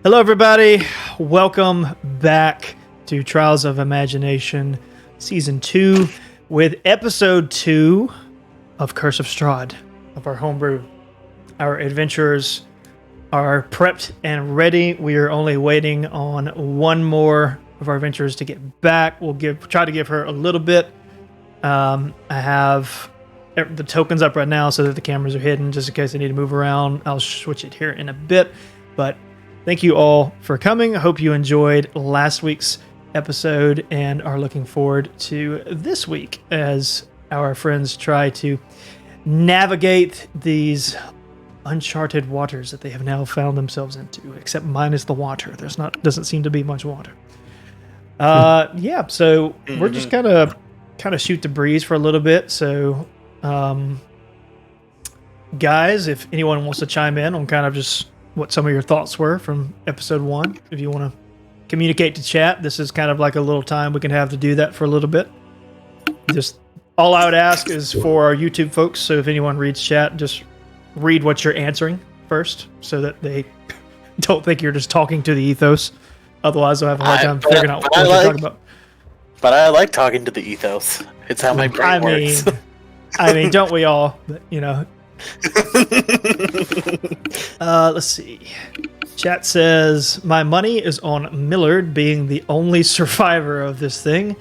Hello, everybody. Welcome back to Trials of Imagination Season 2 with Episode 2 of Curse of Strahd, of our homebrew. Our adventurers are prepped and ready. We are only waiting on one more of our adventurers to get back. We'll try to give her a little bit. I have the tokens up right now so that the cameras are hidden just in case I need to move around. I'll switch it here in a bit, but thank you all for coming. I hope you enjoyed last week's episode and are looking forward to this week as our friends try to navigate these uncharted waters that they have now found themselves into, except minus the water. Doesn't seem to be much water. So we're just kind of shoot the breeze for a little bit. So, guys, if anyone wants to chime in on kind of just what some of your thoughts were from episode 1, if you want to communicate to chat, this is kind of like a little time we can have to do that for a little bit. Just all I would ask is for our YouTube folks, so if anyone reads chat, just read what you're answering first so that they don't think you're just talking to the ethos. Otherwise, they'll have a hard time figuring out what you're talking about. But I like talking to the ethos. It's how my brain works. I mean, don't we all? But, you know. Let's see. Chat says, my money is on Millard being the only survivor of this thing,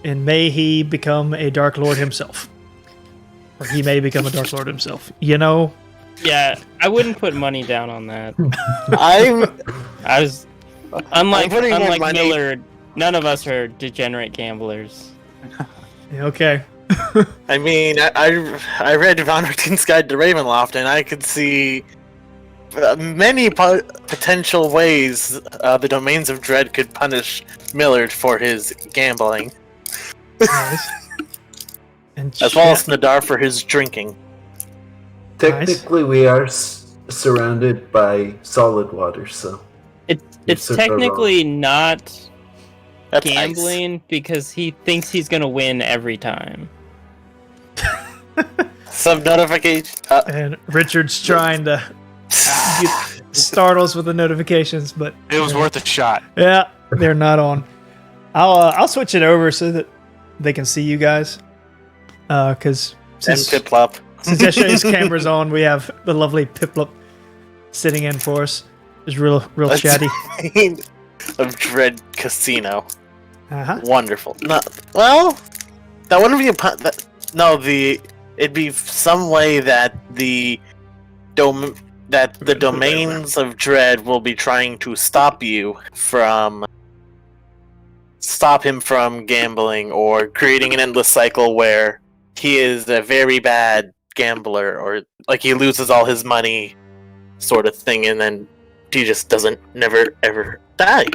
and may he become a Dark Lord himself. Or he may become a Dark Lord himself. You know? Yeah, I wouldn't put money down on that. Unlike Millard, none of us are degenerate gamblers. Okay. I mean, I read Von Richten's Guide to Ravenloft, and I could see many potential ways the Domains of Dread could punish Millard for his gambling. Nice. And as well as Nadar for his drinking. Technically, we are surrounded by solid water, so... It's technically not That's gambling because he thinks he's going to win every time. Some notification. And Richard's trying to start us with the notifications, but... It was worth a shot. Yeah, they're not on. I'll switch it over so that they can see you guys. Because since SJ's camera's on, we have the lovely Piplup sitting in for us. It's real chatty. Of Dread Casino. Uh-huh. Wonderful. No, well, that wouldn't be it'd be some way that the Domains of Dread will be trying to stop him from gambling, or creating an endless cycle where he is a very bad gambler, or like he loses all his money sort of thing, and then he just never ever die.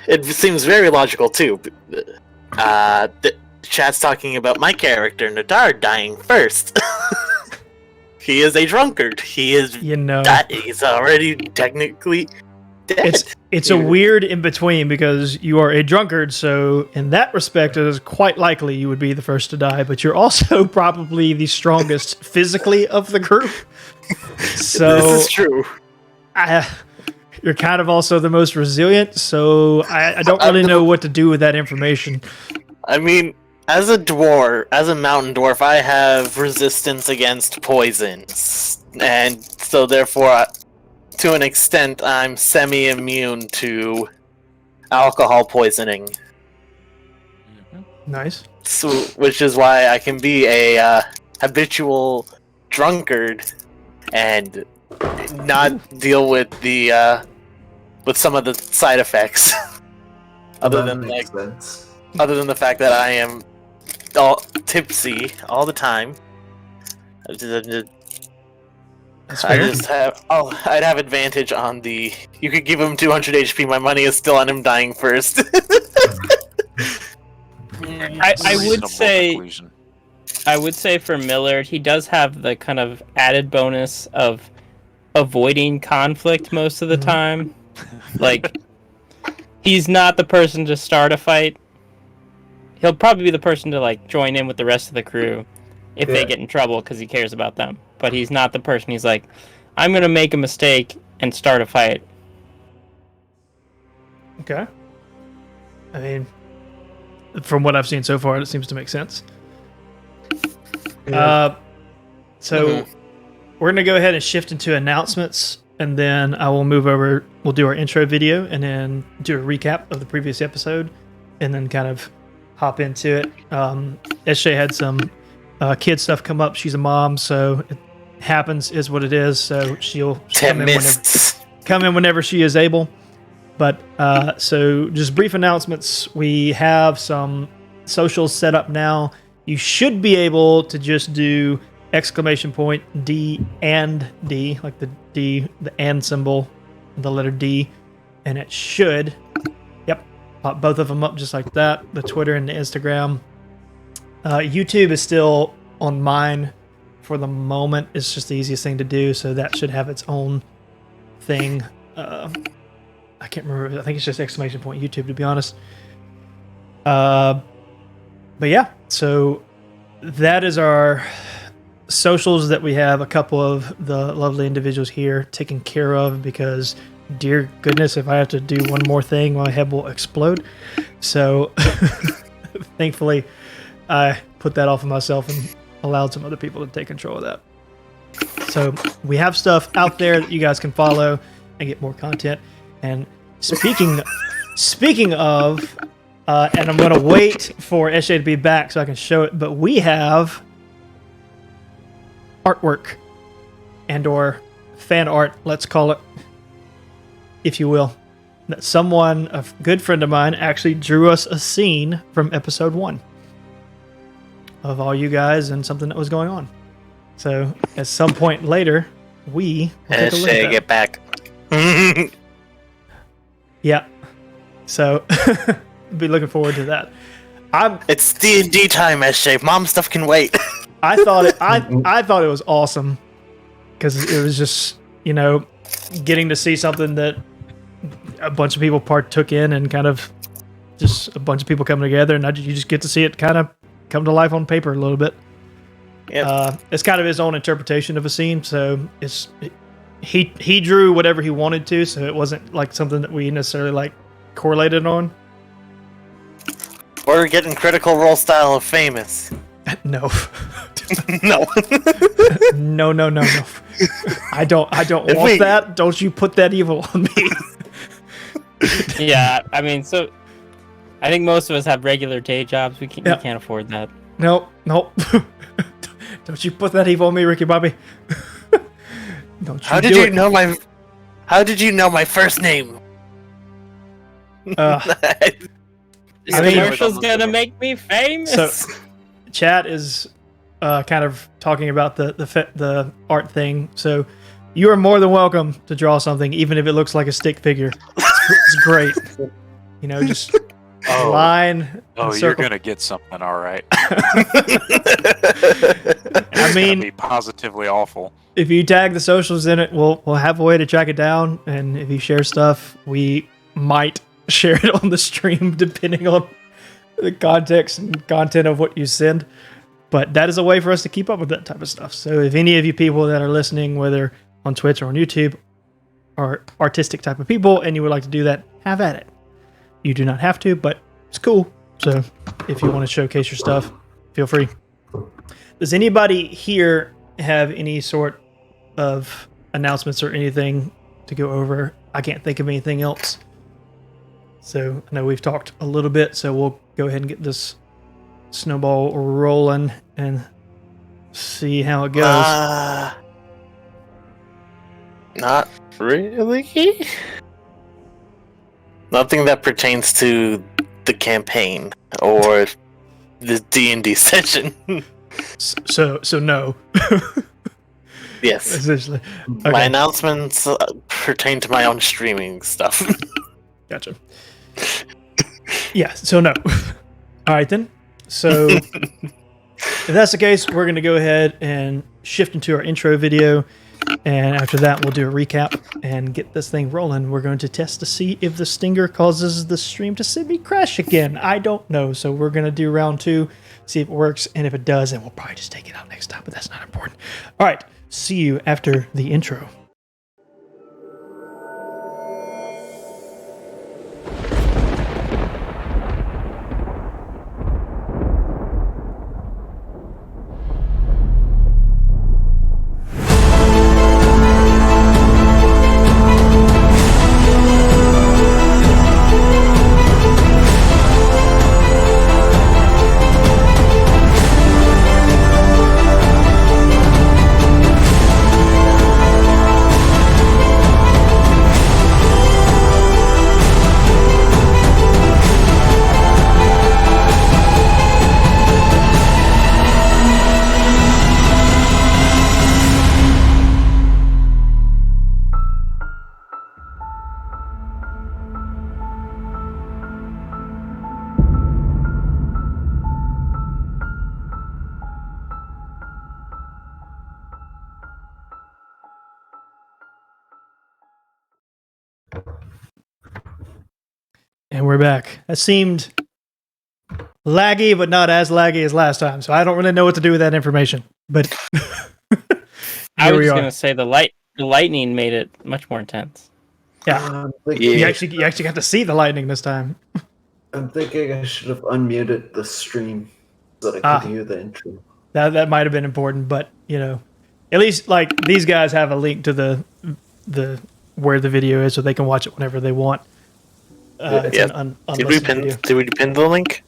It seems very logical too. The chat's talking about my character Nadar dying first. He is a drunkard. He is, he's already technically dead. It's a weird in between because you are a drunkard, so in that respect, it is quite likely you would be the first to die. But you're also probably the strongest physically of the group. So this is true. You're kind of also the most resilient, so I don't really know what to do with that information. I mean, as a mountain dwarf, I have resistance against poisons, and so therefore, to an extent, I'm semi-immune to alcohol poisoning. Nice. So, which is why I can be a habitual drunkard and not deal with with some of the side effects. other than the fact that I am all tipsy all the time. I'd have advantage on the. You could give him 200 HP. My money is still on him dying first. I would say for Millard, he does have the kind of added bonus of avoiding conflict most of the time. Like, he's not the person to start a fight. He'll probably be the person to like join in with the rest of the crew if they get in trouble because he cares about them. But he's not the person. He's like, I'm gonna make a mistake and start a fight. Okay. I mean, from what I've seen so far, it seems to make sense. Yeah. So we're going to go ahead and shift into announcements, and then I will move over. We'll do our intro video and then do a recap of the previous episode, and then kind of hop into it. SJ had some kid stuff come up. She's a mom, so it happens, is what it is. So she'll come in whenever she is able. But so just brief announcements. We have some socials set up now. You should be able to just do !D and D, like the D, the and symbol, the letter D, and it should, pop both of them up just like that. The Twitter and the Instagram. YouTube is still on mine for the moment. It's just the easiest thing to do, so that should have its own thing. I can't remember. I think it's just !YouTube, to be honest. But yeah, so that is our socials that we have a couple of the lovely individuals here taken care of, because dear goodness, if I have to do one more thing, my head will explode. So thankfully, I put that off of myself and allowed some other people to take control of that. So we have stuff out there that you guys can follow and get more content. And speaking of, and I'm going to wait for SJ to be back so I can show it, but we have artwork and or fan art, let's call it, if you will, that someone, a good friend of mine, actually drew us a scene from episode 1 of all you guys and something that was going on. So at some point later, we will take a look at that. Get back. Yeah. So be looking forward to that. It's D&D time, SJ. Mom stuff can wait. I thought it was awesome because it was just, getting to see something that a bunch of people partook in, and kind of just a bunch of people coming together, and you just get to see it kind of come to life on paper a little bit. Yep. It's kind of his own interpretation of a scene, so he drew whatever he wanted to, so it wasn't like something that we necessarily correlated on. We're getting Critical Role style of famous. No. No. No. I don't want that. Don't you put that evil on me. Yeah, I mean, so I think most of us have regular day jobs. We can't afford that. Nope. Don't you put that evil on me, Ricky Bobby. Don't you How did you know my first name? This commercial's gonna make me famous. So, chat is kind of talking about the art thing. So, you are more than welcome to draw something, even if it looks like a stick figure. It's great. Just a line. Oh, you're gonna get something, all right. I mean, be positively awful. If you tag the socials in it, we'll have a way to track it down. And if you share stuff, we might share it on the stream, depending on the context and content of what you send. But that is a way for us to keep up with that type of stuff. So if any of you people that are listening, whether on Twitch or on YouTube, are artistic type of people and you would like to do that, have at it. You do not have to, but it's cool. So if you want to showcase your stuff, feel free. Does anybody here have any sort of announcements or anything to go over? I can't think of anything else. So I know we've talked a little bit, so we'll go ahead and get this snowball rolling and see how it goes. Not really. Nothing that pertains to the campaign or the D&D session. So no. Yes. Essentially. Okay. My announcements pertain to my own streaming stuff. Gotcha. Yeah, so no. All right, then. So if that's the case, we're going to go ahead and shift into our intro video. And after that, we'll do a recap and get this thing rolling. We're going to test to see if the stinger causes the stream to semi-crash again. I don't know. So we're going to do round 2, see if it works. And if it does, then we'll probably just take it out next time. But that's not important. All right. See you after the intro. we're back. It seemed laggy, but not as laggy as last time. So I don't really know what to do with that information. But I here was we just are. gonna say the lightning made it much more intense. Yeah, Yeah. you actually got to see the lightning this time. I'm thinking I should have unmuted the stream so that I could hear the intro. That might have been important, but you know, at least like these guys have a link to the where the video is, so they can watch it whenever they want. It's Yeah. an Did we unlisted video. pin the link?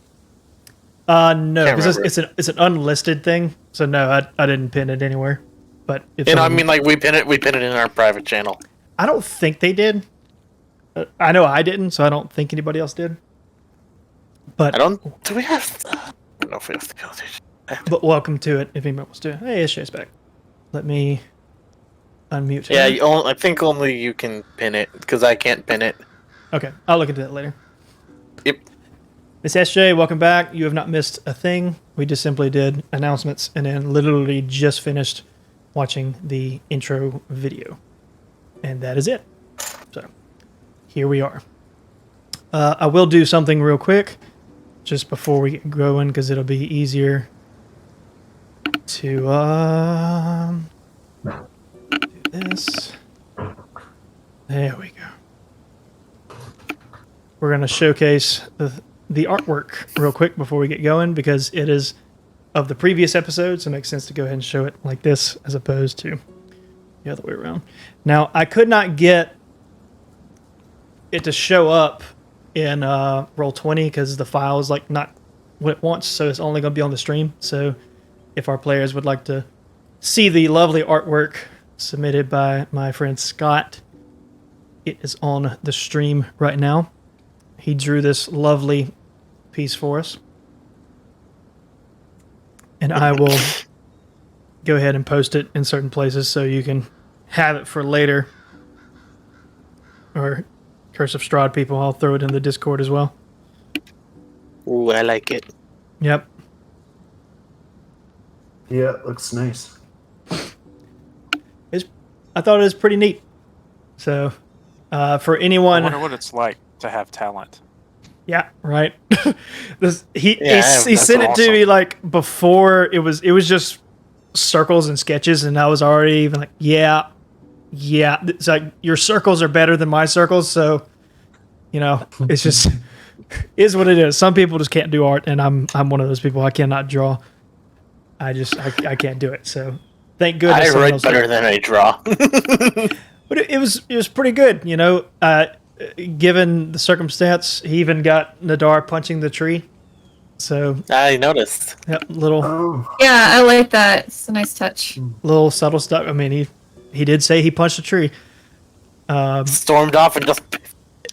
No, Can't because remember. it's an unlisted thing. So no, I didn't pin it anywhere. But if You know, I someone- mean, like we pin it in our private channel. I don't think they did. I know I didn't, so I don't think anybody else did. But I don't. Do we have? I don't know if we have to go there. But welcome to it if anyone wants to. Hey, SJ's back. Let me unmute him. Yeah, I think only you can pin it because I can't pin it. Okay, I'll look into that later. Yep. Miss SJ, welcome back. You have not missed a thing. We just simply did announcements and then literally just finished watching the intro video. And that is it. So, here we are. I will do something real quick just before we get going because it'll be easier to do this. There we go. We're going to showcase the artwork real quick before we get going because it is of the previous episode, so it makes sense to go ahead and show it like this as opposed to the other way around. Now, I could not get it to show up in Roll20 because the file is like not what it wants, so it's only going to be on the stream. So if our players would like to see the lovely artwork submitted by my friend Scott, it is on the stream right now. He drew this lovely piece for us. And I will go ahead and post it in certain places so you can have it for later. Or Curse of Strahd people, I'll throw it in the Discord as well. Ooh, I like it. Yep. Yeah, it looks nice. I thought it was pretty neat. So, for I anyone... wonder what it's like to have talent. Yeah, right. He that's sent it to awesome. me like before it was just circles and sketches, and I was already even like, yeah. It's like your circles are better than my circles, so you know it's just is what it is. Some people just can't do art, and I'm one of those people. I cannot draw. I can't do it. So thank goodness. I someone write else better did. than I draw. But it was pretty good, you know. Given the circumstance, he even got Nadar punching the tree. So I noticed. yep, little Oh, Yeah, I like that. It's a nice touch. little subtle stuff. I mean, he did say he punched a tree. Stormed off and just.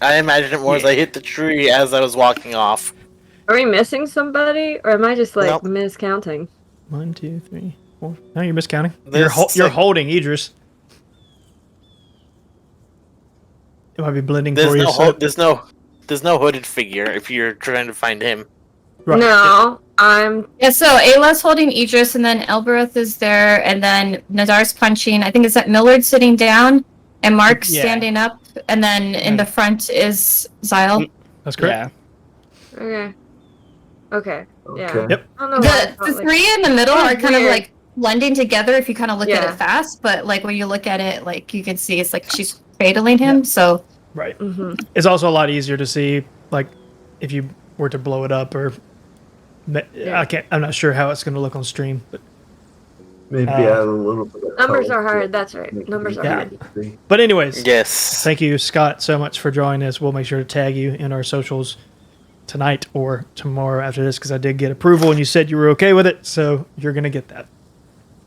I imagine it more as I hit the tree as I was walking off. Are we missing somebody, or am I just like Nope. miscounting? 1, 2, 3, 4. No, you're miscounting. This You're sec- holding Idris. It might be blending There's for you. no, so- there's no hooded figure if you're trying to find him. right. No, I'm. Yeah, so Ayla's holding Idris, and then Elbereth is there, and then Nadar's punching. I think it's that Millard sitting down, and Mark's Yeah. standing up, and then in the front is Zyle. That's correct. Yeah. Okay. Okay. Yeah. okay. Yep. I don't know why I The felt like- three in the middle That are was kind of weird. like blending together if you kind of look at Yeah. it fast, but like when you look at it, like you can see it's like she's fadaling him. So Right. Mhm. It's also a lot easier to see, like, if you were to blow it up or. Yeah. I'm not sure how it's going to look on stream, but Maybe add a little bit of Numbers color are to hard. it. That's right. Numbers are Yeah. hard. but anyways. Yes. Thank you, Scott, so much for drawing this. We'll make sure to tag you in our socials tonight or tomorrow after this because I did get approval and you said you were okay with it, so you're going to get that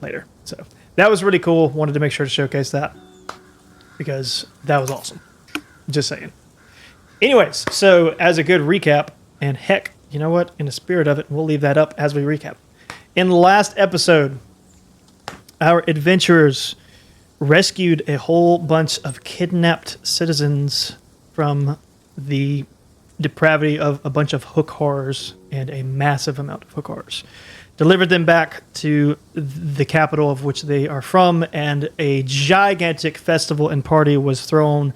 later. So that was really cool. Wanted to make sure to showcase that because that was awesome. Just saying. Anyways, so as a good recap, and heck, you know what? In the spirit of it, we'll leave that up as we recap. In the last episode, our adventurers rescued a whole bunch of kidnapped citizens from the depravity of a bunch of hook horrors and a massive amount of hook horrors. Delivered them back to the capital of which they are from, and a gigantic festival and party was thrown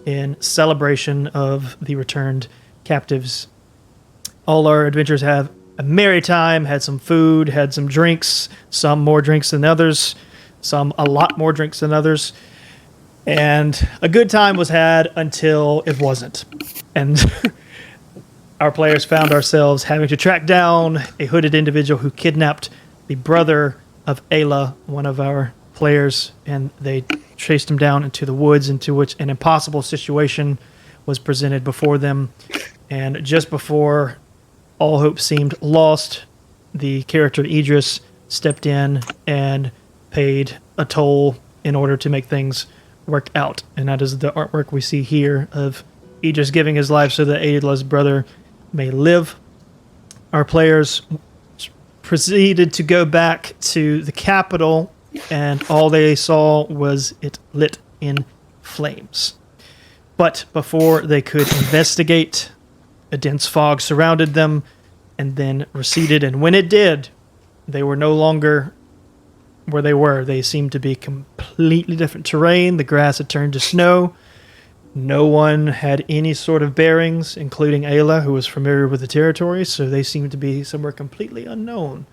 in celebration of the returned captives. All our adventurers have a merry time, had some food, had some drinks, some more drinks than others, some a lot more drinks than others. And a good time was had until it wasn't. And our players found ourselves having to track down a hooded individual who kidnapped the brother of Ayla, one of our players, and they chased him down into the woods, into which an impossible situation was presented before them. And just before all hope seemed lost, the character Idris stepped in and paid a toll in order to make things work out. And that is the artwork we see here of Idris giving his life so that Ayla's brother may live. Our players proceeded to go back to the capital, and all they saw was it lit in flames. But before they could investigate, a dense fog surrounded them and then receded, and when it did, they were no longer where they were. They seemed to be completely different terrain. The grass had turned to snow. No one had any sort of bearings, including Ayla, who was familiar with the territory, so they seemed to be somewhere completely unknown.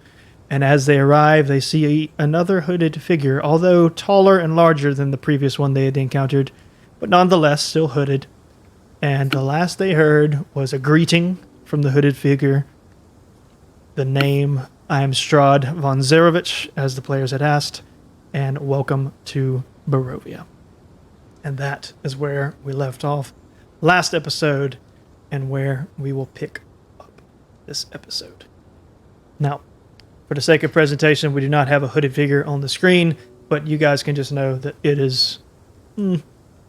And as they arrive, they see another hooded figure, although taller and larger than the previous one they had encountered, but nonetheless still hooded. And the last they heard was a greeting from the hooded figure. The name, I am Strahd von Zarevich, as the players had asked, and welcome to Barovia. And that is where we left off last episode, and where we will pick up this episode. Now, for the sake of presentation, we do not have a hooded figure on the screen, but you guys can just know that it is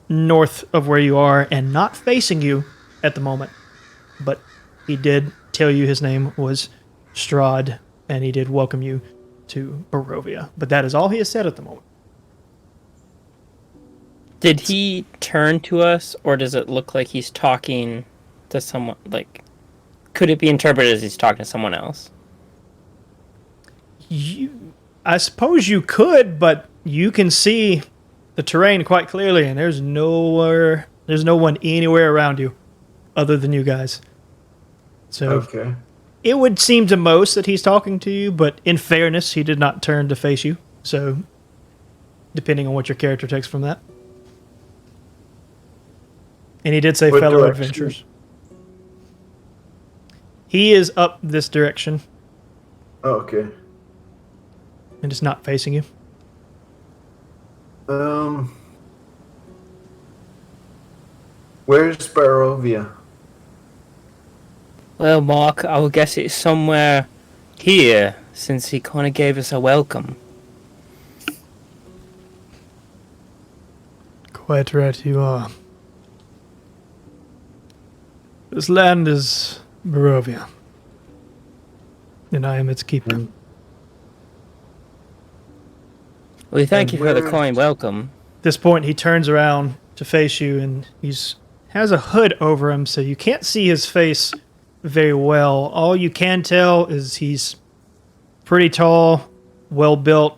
north of where you are and not facing you at the moment. But he did tell you his name was Strahd, and he did welcome you to Barovia. But that is all he has said at the moment. Did he turn to us, or does it look like he's talking to someone? Like, could it be interpreted as he's talking to someone else? I suppose you could, but you can see the terrain quite clearly, and there's no one anywhere around you other than you guys. So Okay. it would seem to most that he's talking to you, but in fairness, he did not turn to face you. So depending on what your character takes from that. And he did say What fellow direction? adventurers. He is up this direction Oh, okay. and is not facing you. Where's Barovia? Well, Mark, I would guess it's somewhere here, since he kind of gave us a welcome. Quite right you are. This land is Barovia, and I am its keeper. We thank And you for the where- kind welcome. At this point, he turns around to face you, and has a hood over him, so you can't see his face very well. All you can tell is he's pretty tall, well built.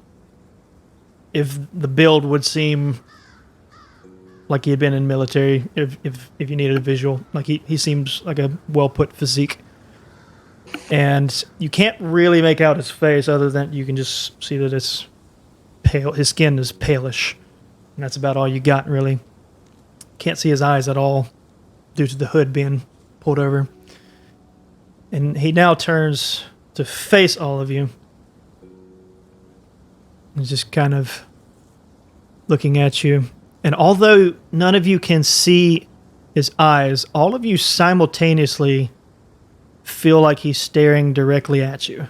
If the build would seem like he had been in military, if you needed a visual, like he seems like a well put physique. And you can't really make out his face, other than you can just see that it's pale. His skin is palish, and that's about all you got, really. Can't see his eyes at all due to the hood being pulled over. And he now turns to face all of you. He's just kind of looking at you. And although none of you can see his eyes, all of you simultaneously feel like he's staring directly at you.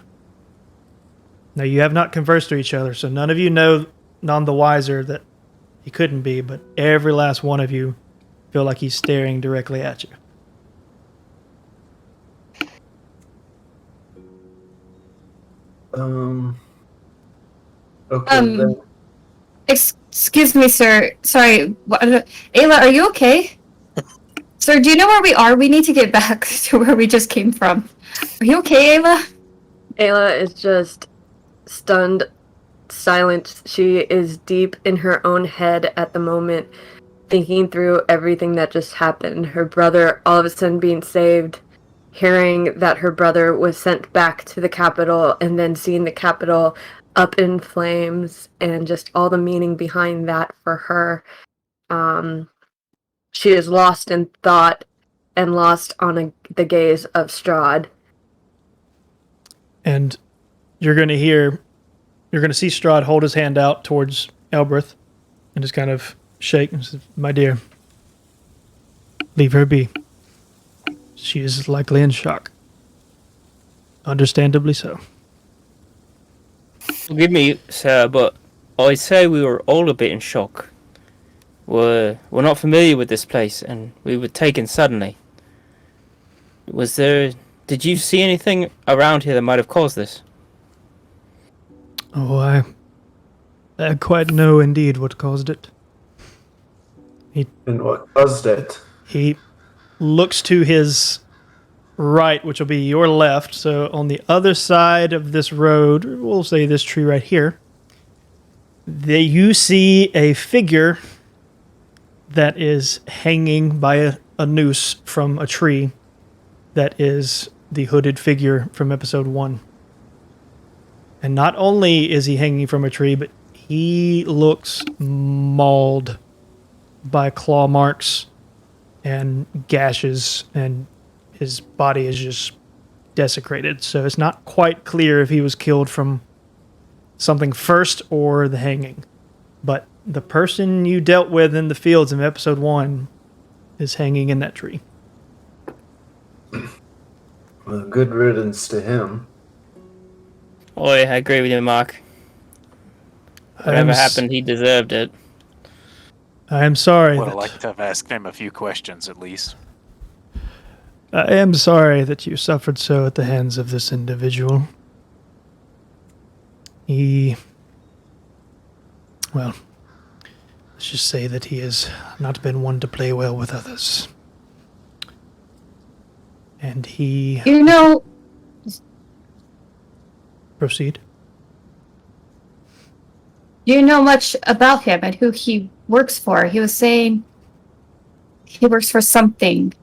Now, you have not conversed to each other, so none of you know, none the wiser, that he couldn't be, but every last one of you feel like he's staring directly at you. Okay, then. Excuse me, sir. Sorry. Ayla, are you okay? Sir, do you know where we are? We need to get back to where we just came from. Are you okay, Ayla? Ayla is just stunned, silent. She is deep in her own head at the moment. thinking through everything that just happened. Her brother all of a sudden being saved, hearing that her brother was sent back to the capital, and then seeing the capital up in flames, and just all the meaning behind that for her. She is lost in thought and lost on the gaze of Strahd. And you're going to see Strahd hold his hand out towards Elbreth and just kind of shake and say, "My dear, leave her be. She is likely in shock. Understandably so." Forgive me, sir, but I say we were all a bit in shock. We're not familiar with this place, and we were taken suddenly. Did you see anything around here that might have caused this? Oh, I quite know indeed what caused it. And what caused it? He looks to his right, which will be your left. So on the other side of this road, we'll say this tree right here, you see a figure that is hanging by a noose from a tree. That is the hooded figure from episode 1. And not only is he hanging from a tree, but he looks mauled by claw marks and gashes, and his body is just desecrated. So it's not quite clear if he was killed from something first or the hanging. But the person you dealt with in the fields in episode 1 is hanging in that tree. Well, good riddance to him. Oh, I agree with you, Mark. Whatever happened, he deserved it. I am sorry. Would have liked to have asked him a few questions at least. I am sorry that you suffered so at the hands of this individual. Well, let's just say that he has not been one to play well with others. And he... You know... Proceed. Do you know much about him and who he works for? He was saying he works for something.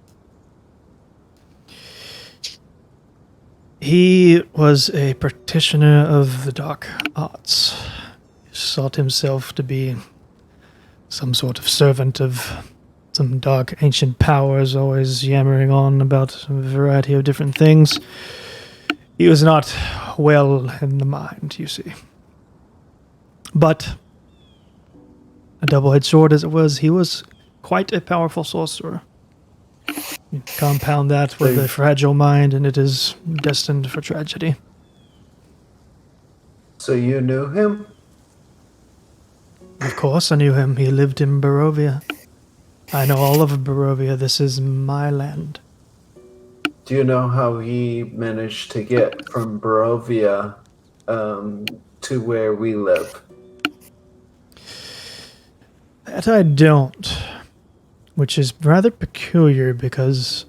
He was a practitioner of the dark arts. He sought himself to be some sort of servant of some dark ancient powers, always yammering on about a variety of different things. He was not well in the mind, you see. But, a double-edged sword as it was, he was quite a powerful sorcerer. You compound that with a fragile mind, and it is destined for tragedy. So you knew him? Of course I knew him. He lived in Barovia. I know all of Barovia. This is my land. Do you know how he managed to get from Barovia to where we live? That I don't. Which is rather peculiar because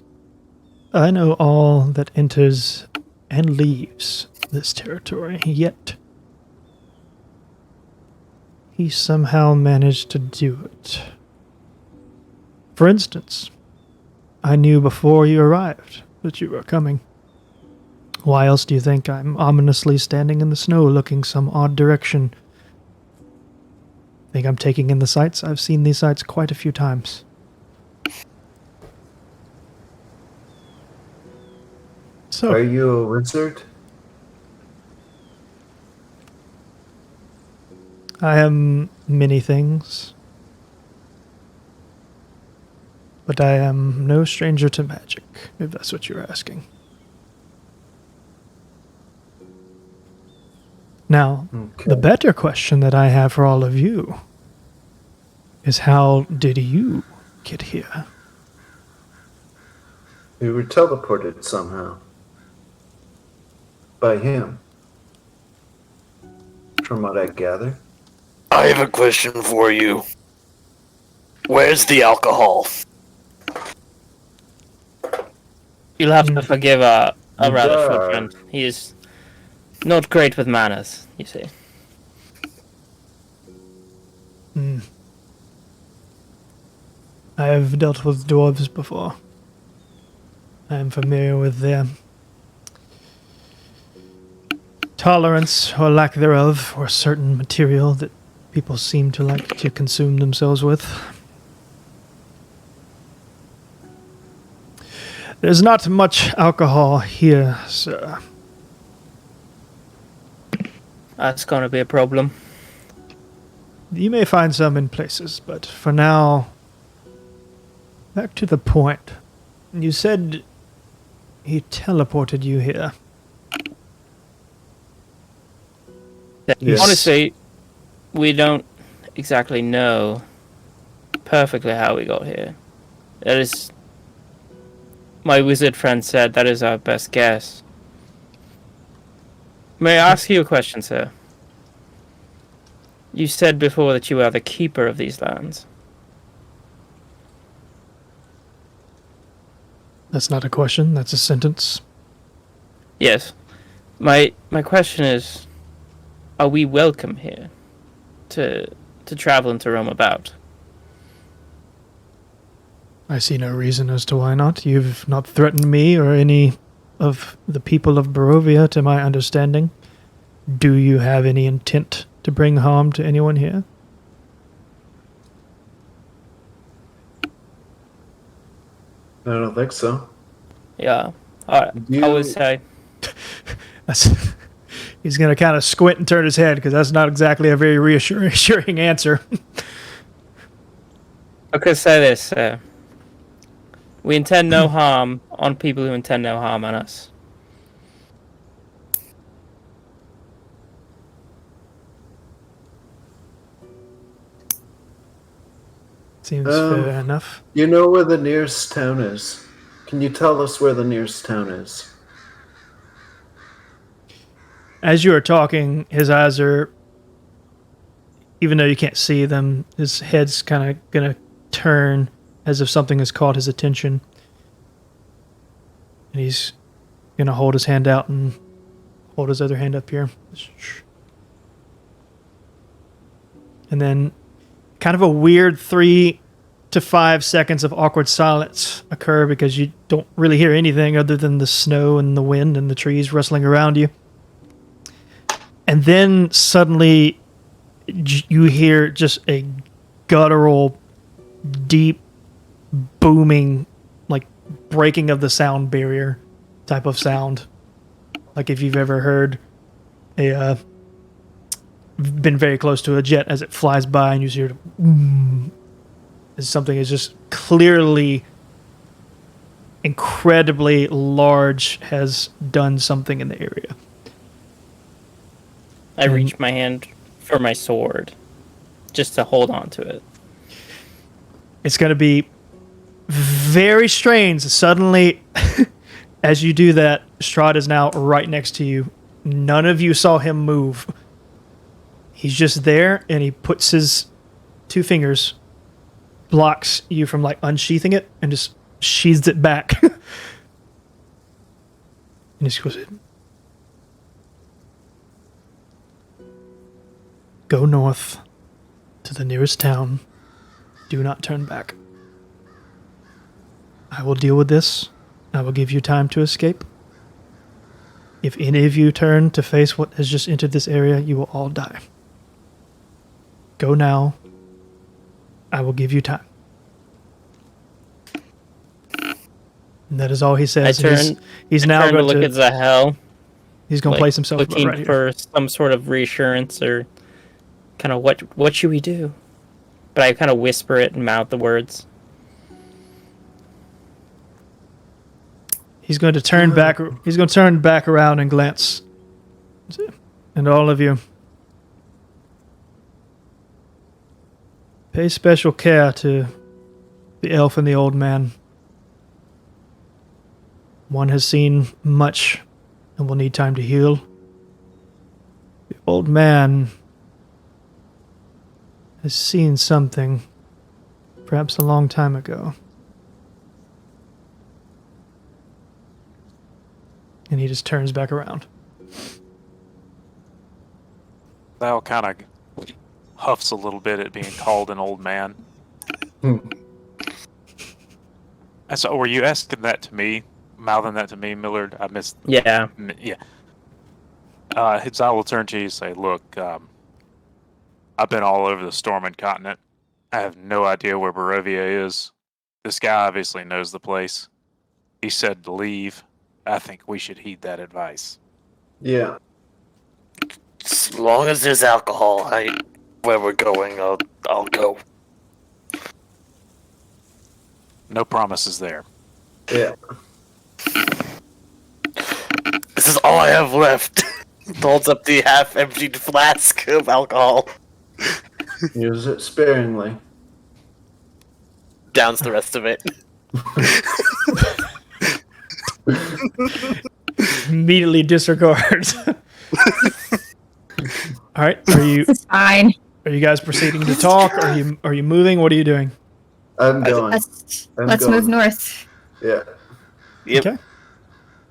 I know all that enters and leaves this territory, yet he somehow managed to do it. For instance, I knew before you arrived that you were coming. Why else do you think I'm ominously standing in the snow looking some odd direction? Think I'm taking in the sights? I've seen these sights quite a few times. So, Are you a wizard? I am many things, but I am no stranger to magic, if that's what you're asking. Now, Okay. the better question that I have for all of you is how did you get here? We were teleported somehow. By him. From what I gather. I have a question for you. Where's the alcohol? You'll have to forgive a rather Yeah. short friend. He is not great with manners, you see. I have dealt with dwarves before. I am familiar with their tolerance or lack thereof for a certain material that people seem to like to consume themselves with. There's not much alcohol here, sir. That's going to be a problem. You may find some in places, but for now, back to the point. You said he teleported you here. Yes. Honestly, we don't exactly know perfectly how we got here. That is, my wizard friend said that is our best guess. May I ask you a question, sir? You said before that you are the keeper of these lands. That's not a question, that's a sentence. Yes. My question is, are we welcome here to travel and to roam about? I see no reason as to why not. You've not threatened me or any of the people of Barovia, to my understanding. Do you have any intent to bring harm to anyone here? I don't think so. Yeah. I would say. That's, he's going to kind of squint and turn his head because that's not exactly a very reassuring answer. I could say this. We intend no harm on people who intend no harm on us. Seems fair enough. You know where the nearest town is? Can you tell us where the nearest town is? As you are talking, his eyes are, even though you can't see them, his head's kind of going to turn as if something has caught his attention. And he's going to hold his hand out and hold his other hand up here. And then kind of a weird 3 to 5 seconds of awkward silence occur because you don't really hear anything other than the snow and the wind and the trees rustling around you. And then suddenly you hear just a guttural, deep, booming, like breaking of the sound barrier type of sound. Like if you've ever heard been very close to a jet as it flies by and you hear something is just clearly incredibly large has done something in the area. I reach my hand for my sword just to hold on to it. It's going to be very strange. Suddenly, as you do that, Strahd is now right next to you. None of you saw him move. He's just there, and he puts his 2 fingers, blocks you from like unsheathing it, and just sheathes it back. And he just goes, go north to the nearest town. Do not turn back. I will deal with this. I will give you time to escape. If any of you turn to face what has just entered this area, you will all die. Go now. I will give you time. And that is all he says. He's now going to look at Zahel. He's going to place himself looking right for here. some sort of reassurance or kind of what should we do? But I kind of whisper it and mouth the words. He's going to turn back. He's going to turn back around and glance. And all of you, pay special care to the elf and the old man. One has seen much and will need time to heal. The old man has seen something, perhaps a long time ago. And he just turns back around. Val kind of huffs a little bit at being called an old man. So, were you asking that to me? Mouthing that to me, Millard? I missed. Yeah. Yeah. I will turn to you and say, look, I've been all over the Storming Continent. I have no idea where Barovia is. This guy obviously knows the place. He said to leave. I think we should heed that advice. Yeah. As long as there's alcohol, where we're going, I'll go. No promises there. Yeah. This is all I have left. Holds up the half-emptied flask of alcohol. Use it sparingly. Downs the rest of it. Immediately disregards. All right, It's fine. are you guys proceeding to talk? Are you moving? What are you doing? I'm going. Let's I'm move going. north. Yeah. Yep. Okay.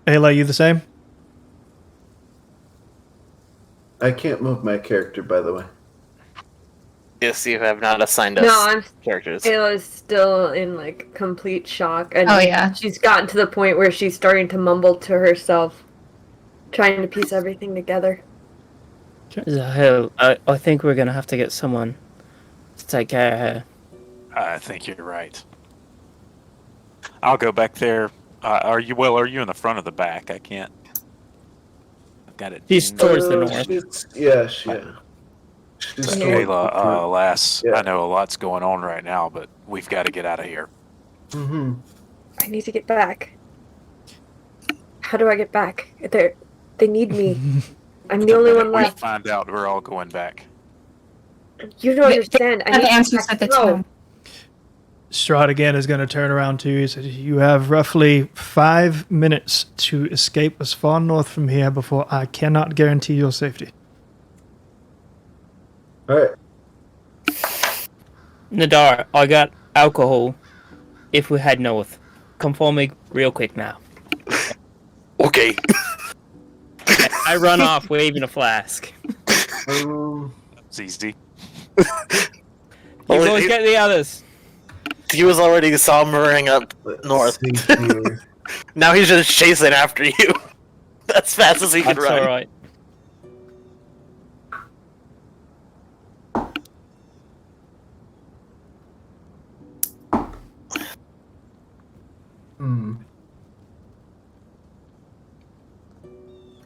Ayla, you the same? I can't move my character, by the way. Yes, you have not assigned us No, I'm characters. Ayla's still in like complete shock, and Oh, yeah. she's gotten to the point where she's starting to mumble to herself, trying to piece everything together. Zahil, I think we're gonna have to get someone to take care of her. I think you're right. I'll go back there. Are you in the front or the back? I can't. I've got it. She's towards the north. Yeah. She's So, towards Ayla, lass, Yeah. I know a lot's going on right now, but we've got to get out of here. Mm-hmm. I need to get back. How do I get back? They need me. I'm the only one We left. find out we're all going back. You don't understand. I Have need answers to at the go. time. Strahd again is going to turn around to you. He says, you have roughly 5 minutes to escape as far north from here before I cannot guarantee your safety. All right. Nadar, I got alcohol. If we head north, come for me real quick now. Okay. I run off waving a flask. It's easy. You Well, boys it- get the others. He was already sombering up north. See here. Now he's just chasing after you. As fast as he can That's run. alright.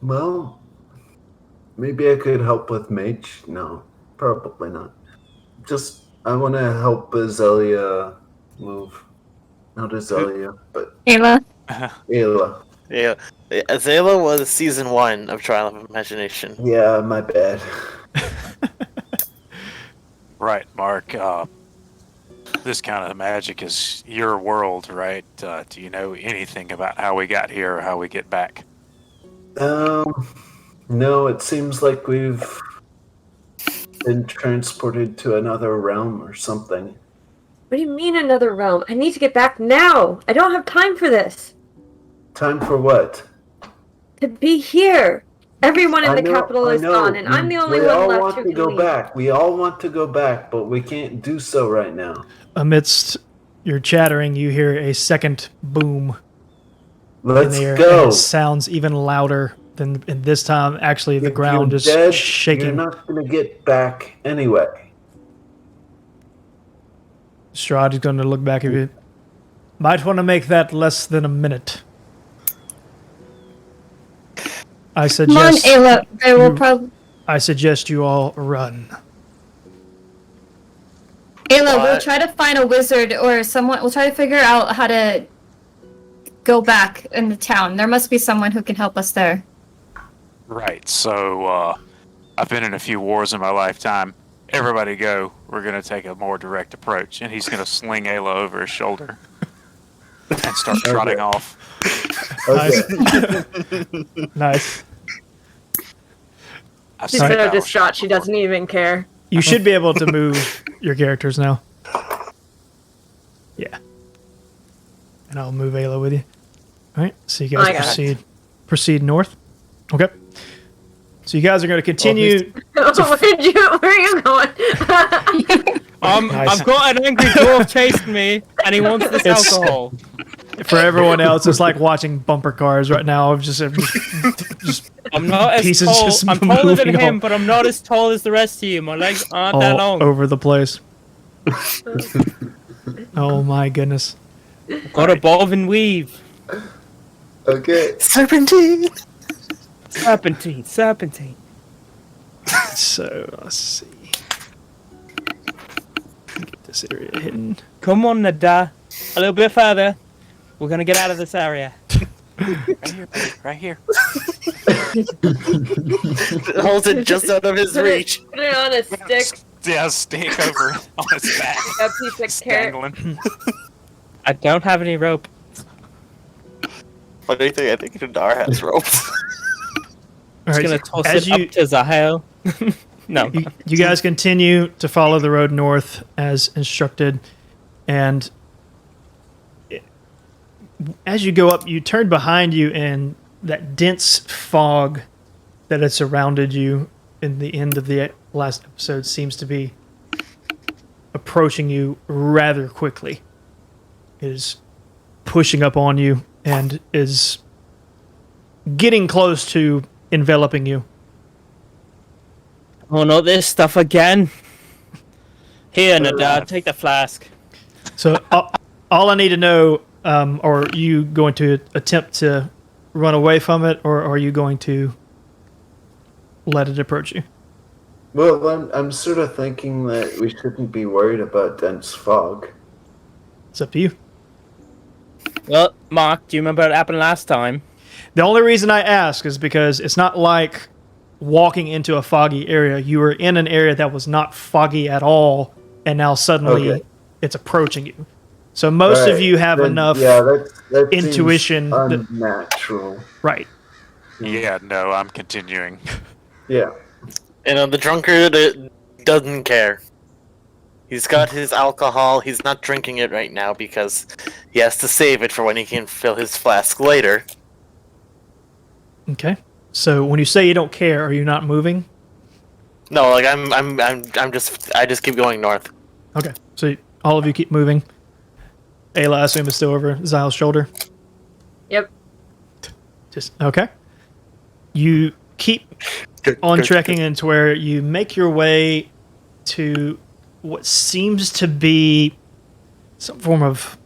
Well, maybe I could help with Mage. No, probably not. Just, I want to help Azalea move. Not Azalea, but Ayla, Ayla. Yeah. Azela was season 1 of Trial of Imagination. Yeah, my bad. Right, Mark. This kind of magic is your world, right? Do you know anything about how we got here or how we get back? No, it seems like we've been transported to another realm or something. What do you mean another realm? I need to get back now. I don't have time for this. Time for what? To be here. Everyone in the capital I is know. gone, and I'm the only we one all left want who to can go leave. back. We all want to go back, but we can't do so right now. Amidst your chattering, you hear a second boom Let's in the air. go. And it sounds even louder than in this time. Actually, the If ground you're is dead, You're shaking. not going to get back anyway. Strahd is going to look back at you. Might want to make that less than a minute. I come on, suggest. Ayla. They will you- probably. I suggest you all run. Ayla, we'll What? try to find a wizard or someone. We'll try to figure out how to go back in the town. There must be someone who can help us there. Right, so I've been in a few wars in my lifetime. Everybody go. We're going to take a more direct approach. And he's going to sling Ayla over his shoulder and start trotting off. Okay. Nice. I've She's seen so battle distraught, she doesn't even care. You should be able to move your characters now. Yeah. And I'll move Ayla with you. All right. So you I guys got it. proceed north. Okay. So you guys are going to continue. Where are you going? Nice. I've got an angry dwarf chasing me, and he wants this It's- alcohol. For everyone else, it's like watching bumper cars right now. Of just I'm not as pieces tall. just I'm taller than moving him, all- but I'm not as tall as the rest of you. My legs aren't that all long. over the place. Oh my goodness! Got to bob and weave. Okay. Serpentine. Serpentine, serpentine. So let's see. Get this area hidden. Come on, Nada. A little bit further. We're gonna get out of this area. Right here, buddy, right here. Holds it just out of his reach. Put it on a stick. Yeah, stake over on his back. A piece of carrot. Dangling. I don't have any rope. What do you think? I think Nadar has ropes. All Just right, gonna toss as it you up to Zahel. No. you guys continue to follow the road north as instructed, and as you go up, you turn behind you, and that dense fog that had surrounded you in the end of the last episode seems to be approaching you rather quickly. It is pushing up on you and is getting close to enveloping you. Oh, not this stuff again. Here, Nada, take the flask. So all I need to know, are you going to attempt to run away from it, or are you going to let it approach you? Well, I'm sort of thinking that we shouldn't be worried about dense fog. It's up to you. Well, Mark, do you remember what happened last time? The only reason I ask is because it's not like walking into a foggy area. You were in an area that was not foggy at all, and now suddenly Okay. it's approaching you. So most of Right, you have then, enough yeah, that seems intuition that- unnatural. right. Yeah, no, I'm continuing. Yeah. You know, the drunkard doesn't care. He's got his alcohol. He's not drinking it right now because he has to save it for when he can fill his flask later. Okay. So when you say you don't care, are you not moving? No, like I just keep going north. Okay. So all of you keep moving. Ayla, I assume, is still over Zyle's shoulder. Yep. Just okay. You keep on trekking into where you make your way to what seems to be some form of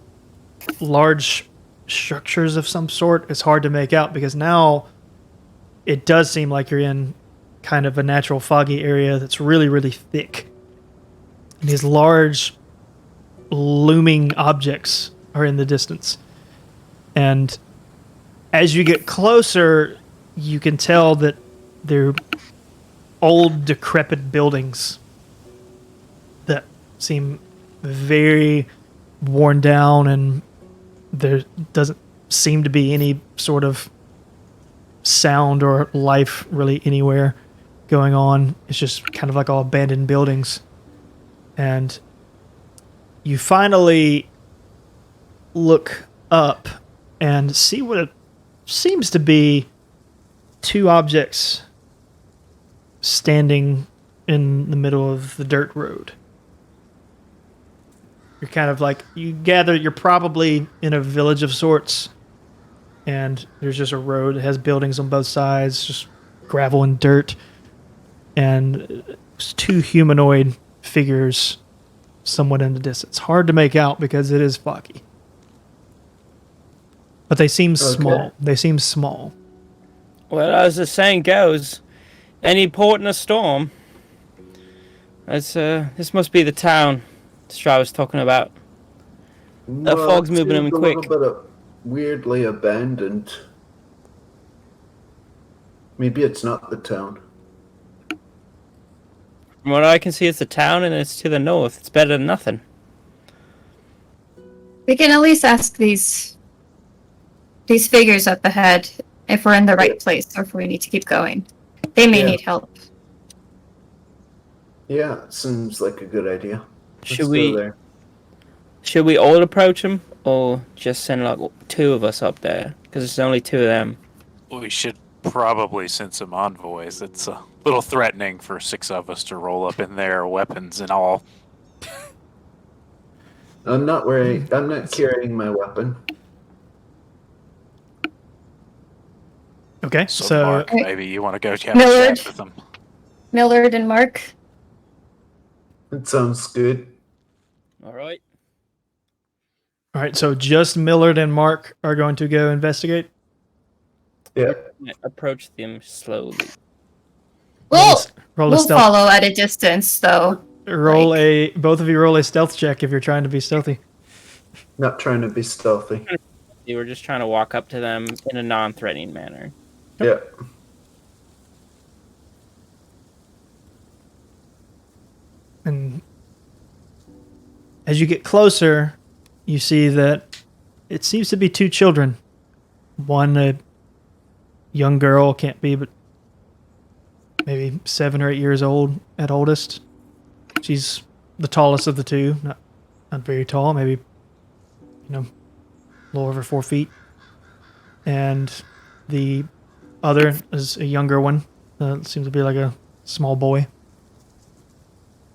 large structures of some sort. It's hard to make out because now it does seem like you're in kind of a natural foggy area that's really, really thick. And these large looming objects are in the distance. And as you get closer, you can tell that they're old, decrepit buildings that seem very worn down, and there doesn't seem to be any sort of sound or life really anywhere going on. It's just kind of like all abandoned buildings. And you finally look up and see what it seems to be two objects standing in the middle of the dirt road. You're kind of like, you gather you're probably in a village of sorts, and there's just a road that has buildings on both sides, just gravel and dirt, and it's two humanoid figures somewhat in the distance. Hard to make out because it is foggy. But they seem small. They seem small. Well, as the saying goes, any port in a storm. This must be the town Strahd was talking about. That fog's moving it in seems quick. A little bit weirdly abandoned. Maybe it's not the town. From what I can see, it's the town, and it's to the north. It's better than nothing. We can at least ask these figures up ahead if we're in the right place or if we need to keep going. They may Yeah. need help. Yeah, it seems like a good idea. Should Let's we- go there. Should we all approach them, or just send like two of us up there? Because it's only two of them. We should probably send some envoys. It's a little threatening for 6 of us to roll up in there, weapons and all. I'm not carrying my weapon. Okay, So, so Mark, maybe you want to go have a Millard. chat with them. Millard and Mark. It sounds good. All right. all right, so just Millard and Mark are going to go investigate. Yeah. Approach them slowly. We'll, Roll a we'll stealth. follow at a distance, though. Roll like- both of you roll a stealth check if you're trying to be stealthy. Not trying to be stealthy. You were just trying to walk up to them in a non-threatening manner. Yeah. And as you get closer, you see that it seems to be two children. One, a young girl, can't be but maybe 7 or 8 years old at oldest. She's the tallest of the two, not very tall, maybe, a little over 4 feet. And the other is a younger one. Seems to be like a small boy.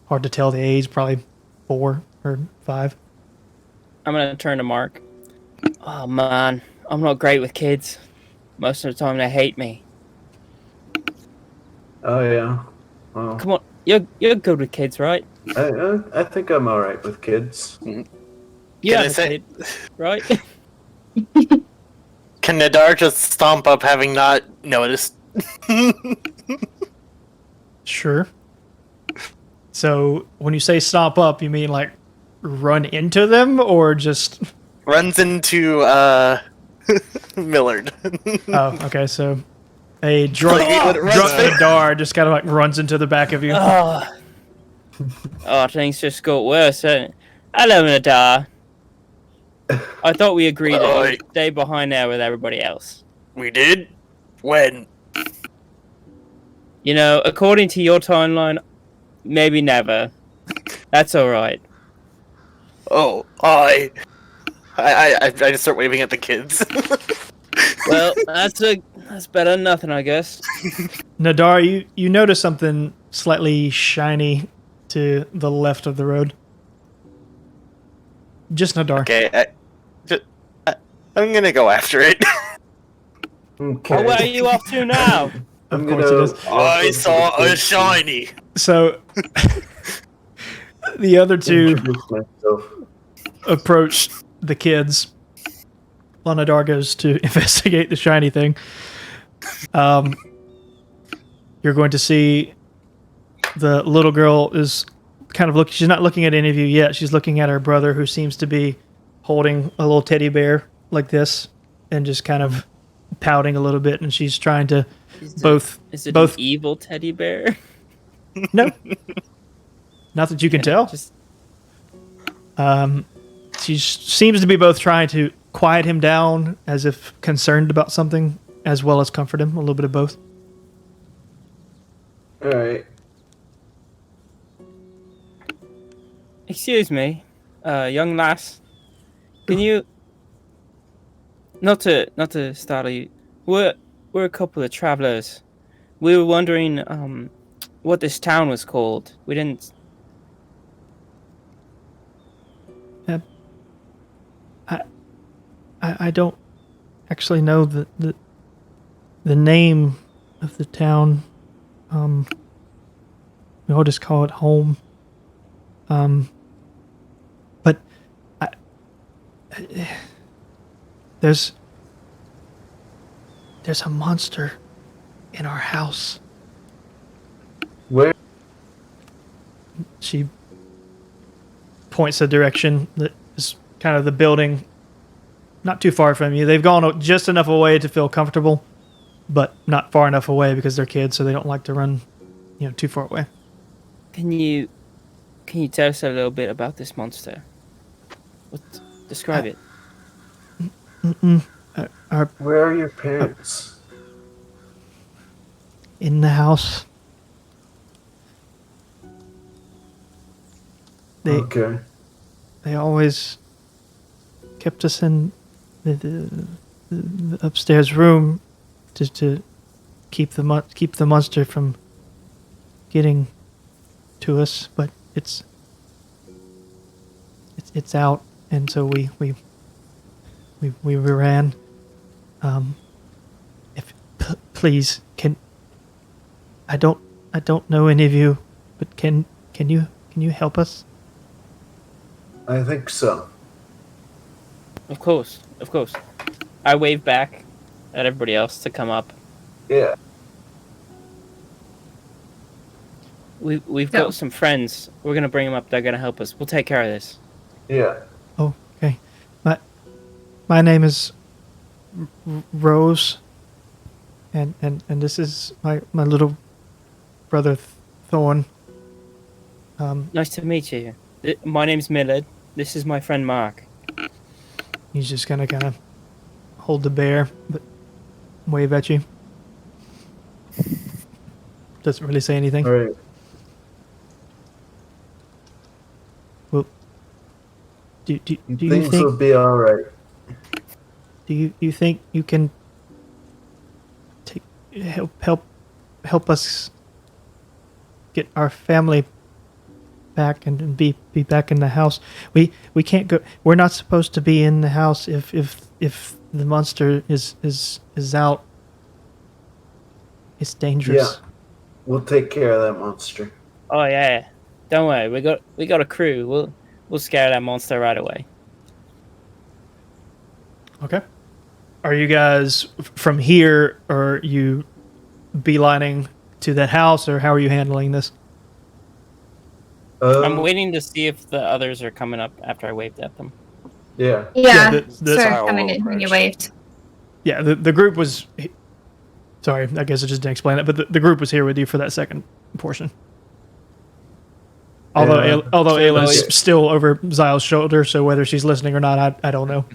Hard to tell the age, probably 4 or 5. I'm gonna turn to Mark. Oh man, I'm not great with kids. Most of the time they hate me. Oh yeah. Well, Come on, you're good with kids, right? I think I'm all right with kids. You Can I have a say- kid, right? Can Nadar just stomp up having not noticed? Sure. So when you say stomp up, you mean like run into them or just... Runs into Millard. Oh, okay, so a drunk, Like, it runs drunk to- Nadar just kind of like runs into the back of you. Oh, things just got worse. Hello, Nadar. I thought we agreed that Oi. you'd stay behind there with everybody else. We did? When? You know, according to your timeline, maybe never. That's all right. Oh, I just start waving at the kids. Well, that's better than nothing, I guess. Nadar, you notice something slightly shiny to the left of the road. Just Nadar. Okay, I'm gonna go after it. Okay. Oh, where are you off to now? Of I'm course gonna it is. walk I over saw to the a kids shiny. So the other and two introduce myself. approach the kids. While Nadar goes to investigate the shiny thing. You're going to see the little girl is kind of looking. She's not looking at any of you yet. She's looking at her brother, who seems to be holding a little teddy bear like this, and just kind of pouting a little bit. And she's trying to Is it both. an evil teddy bear? No, not that you can tell. Just She seems to be both trying to quiet him down, as if concerned about something, as well as comfort him. A little bit of both. All right. excuse me, young lass. Can you not to startle you? We're a couple of travelers. We were wondering what this town was called. We didn't. I don't actually know the name of the town. We all just call it home. But there's a monster in our house. Where? She points a direction that is kind of the building not too far from you. They've gone just enough away to feel comfortable, but not far enough away because they're kids, so they don't like to run, too far away. Can you tell us a little bit about this monster? Describe it. Where are your parents? In the house. Okay. They always kept us in the upstairs room just to keep the monster from getting to us, but it's out, and so we please, I don't know any of you, but can you help us? I think so. Of course. I wave back at everybody else to come up. Yeah. We've Go. got some friends. We're gonna bring them up. They're gonna help us. We'll take care of this. Yeah. Oh, okay. My name is Rose, and this is my little brother Thorn. Nice to meet you. My name's Millard. This is my friend Mark. He's just gonna kind of hold the bear, but wave at you. Doesn't really say anything. All right. Well, do you Things think will be all right. do you think you can help us get our family back and be back in the house? We can't go. We're not supposed to be in the house if the monster is out. It's dangerous. Yeah. We'll take care of that monster. Oh yeah. Don't worry. We got a crew. We'll scare that monster right away. Okay. Are you guys from here, or are you beelining to that house, or how are you handling this? I'm waiting to see if the others are coming up after I waved at them. Yeah. Yeah, the sir, Zyle coming will in when you approach. waved. Yeah, the group was. Sorry, I guess I just didn't explain it, but the group was here with you for that second portion. Although Yeah. although So Ayla's no- still over Zyle's shoulder, so whether she's listening or not, I don't know.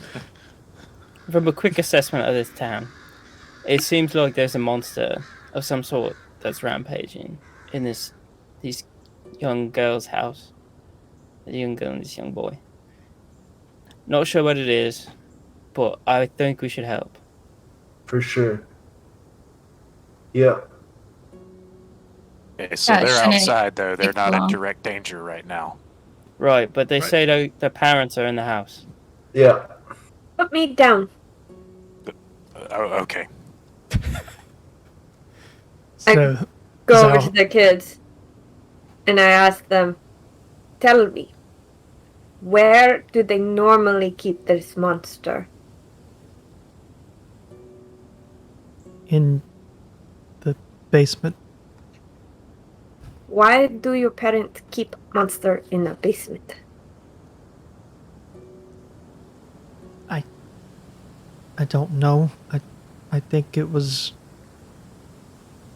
From a quick assessment of this town, it seems like there's a monster of some sort that's rampaging in these young girl's house. The young girl and this young boy. Not sure what it is, but I think we should help. For sure. Yeah. Okay, so Yeah, they're shouldn't it outside though. They're take not in long? direct danger right now. Right, but they Right. say their parents are in the house. Yeah. Put me down. Oh, okay. So Go over to Zyle, the kids, and I ask them, "Tell me, where do they normally keep this monster?" in the basement. Why do your parents keep monster in the basement? I don't know. I think it was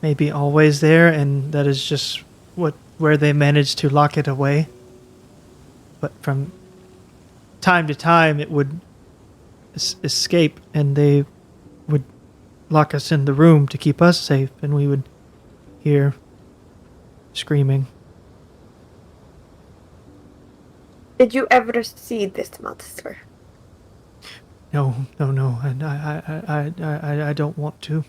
maybe always there, and that is just where they managed to lock it away. But from time to time, it would escape, and they would lock us in the room to keep us safe, and we would hear screaming. Did you ever see this monster? No, and I don't want to.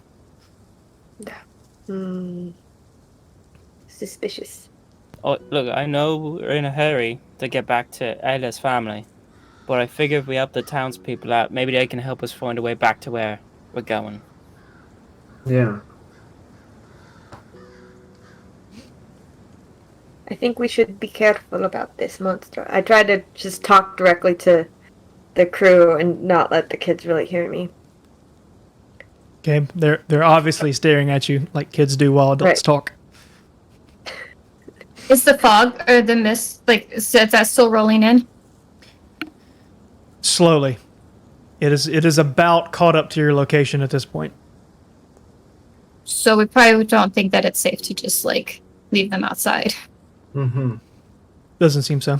Suspicious. Oh, look, I know we're in a hurry to get back to Ayla's family, but I figure if we help the townspeople out, maybe they can help us find a way back to where we're going. Yeah. I think we should be careful about this monster. I try to just talk directly to the crew and not let the kids really hear me. Okay, they're obviously staring at you like kids do while adults Right. talk. Is the fog or the mist, is that still rolling in? Slowly. It is about caught up to your location at this point. So we probably don't think that it's safe to just, leave them outside. Mm-hmm. Doesn't seem so.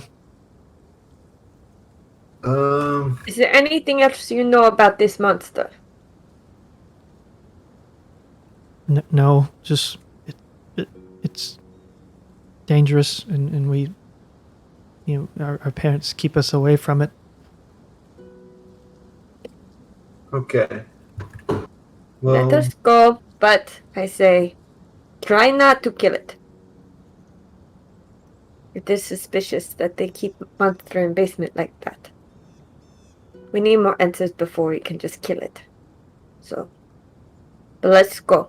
Is there anything else you know about this monster? No, just it's dangerous, and we, our parents keep us away from it. Okay. Let Well, us go, but I say, try not to kill it. It is suspicious that they keep monster in basement like that. We need more answers before we can just kill it. So, but let's go.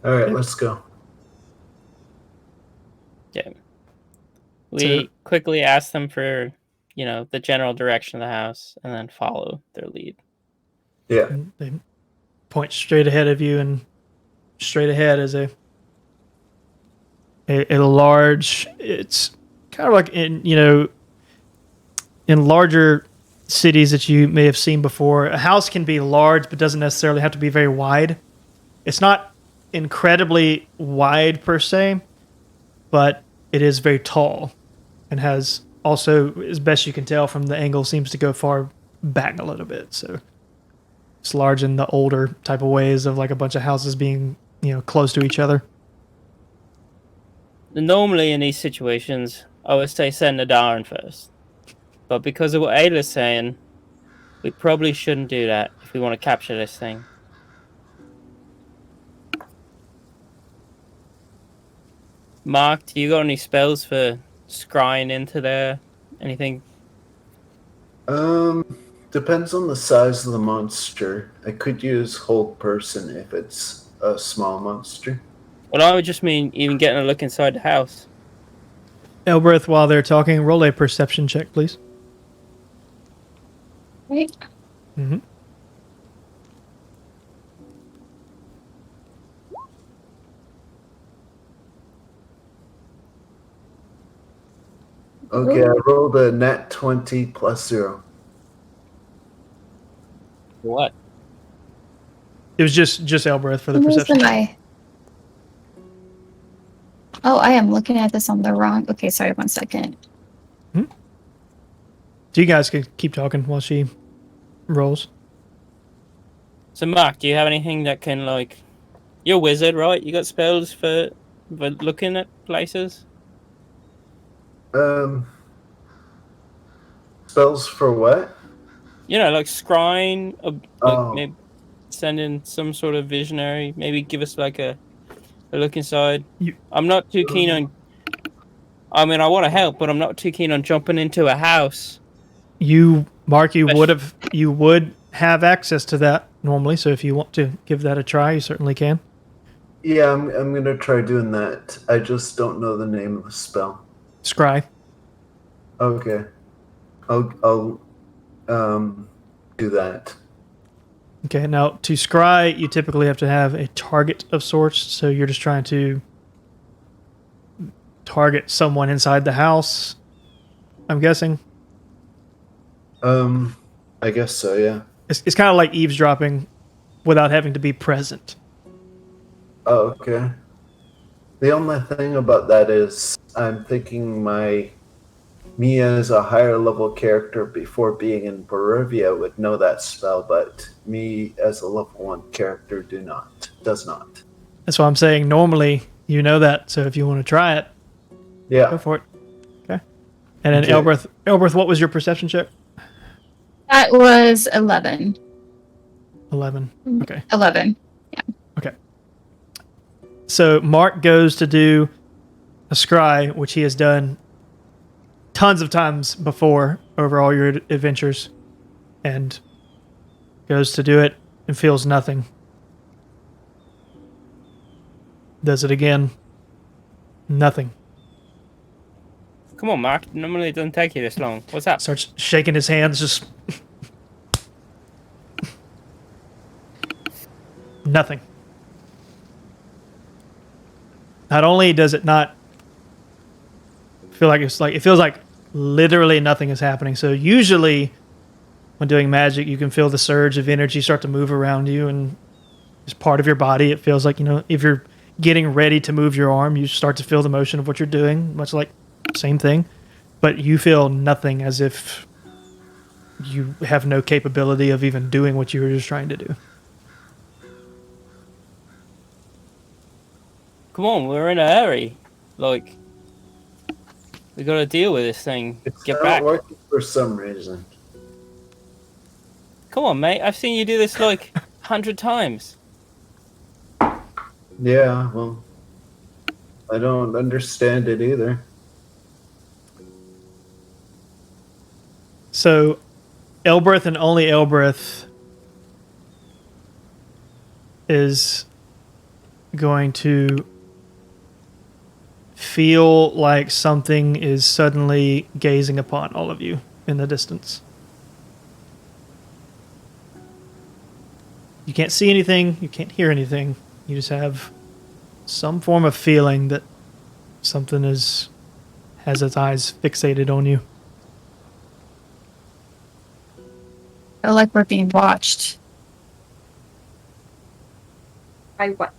All right, let's go. Yeah. We quickly ask them for, the general direction of the house, and then follow their lead. Yeah. And they point straight ahead of you, and straight ahead is a large. It's kind of like in larger cities that you may have seen before. A house can be large, but doesn't necessarily have to be very wide. It's not incredibly wide per se, but it is very tall, and has also, as best you can tell from the angle, seems to go far back a little bit. So it's large in the older type of ways of like a bunch of houses being, close to each other. Normally in these situations, I would say send a Darn first. But because of what Ayla's saying, we probably shouldn't do that if we want to capture this thing. Mark, do you got any spells for scrying into there? Anything? Depends on the size of the monster. I could use hold person if it's a small monster. Well, I would just mean even getting a look inside the house. Elbreth, while they're talking, roll a perception check, please. Right. Mm-hmm. Okay, I rolled a nat 20 plus 0. What? It was just Elbreth for the Where's perception check. eye? Oh, I am looking at this on the wrong. Okay, sorry, 1 second. So you guys can keep talking while she rolls. So, Mark, do you have anything that can, you're a wizard, right? You got spells for looking at places? Spells for what? Like scrying, Oh. maybe send in some sort of visionary, maybe give us a look inside. I'm not too keen on. I mean, I want to help, but I'm not too keen on jumping into a house. Mark, you would have access to that normally. So if you want to give that a try, you certainly can. Yeah, I'm gonna try doing that. I just don't know the name of the spell. Scry. Okay, I'll do that. Okay, now to scry, you typically have to have a target of sorts. So you're just trying to target someone inside the house, I'm guessing. I guess so, yeah. It's kind of like eavesdropping without having to be present. Oh, okay. The only thing about that is I'm thinking me as a higher level character before being in Barovia would know that spell, but me as a level 1 character does not. That's why I'm saying normally you know that, so if you want to try it, Yeah. go for it. Okay. And then Okay. Elbreth, what was your perception check? That was 11. 11. Okay. 11. Okay. So Mark goes to do a scry, which he has done tons of times before over all your adventures, and goes to do it and feels nothing. Does it again. Nothing. Come on, Mark. Normally it doesn't take you this long. What's up? Starts shaking his hands, just nothing. Not only does it not feel like it feels like literally nothing is happening. So usually when doing magic, you can feel the surge of energy start to move around you, and as part of your body, it feels like, if you're getting ready to move your arm, you start to feel the motion of what you're doing, much like same thing. But you feel nothing, as if you have no capability of even doing what you were just trying to do. Come on, we're in a hurry. We gotta deal with this thing. It's Get not back. working for some reason. Come on, mate. I've seen you do this 100 times. Yeah, well, I don't understand it either. So Elbreth and only Elbreth is going to feel like something is suddenly gazing upon all of you in the distance. You can't see anything, you can't hear anything. You just have some form of feeling that something has its eyes fixated on you. I feel like we're being watched. By what?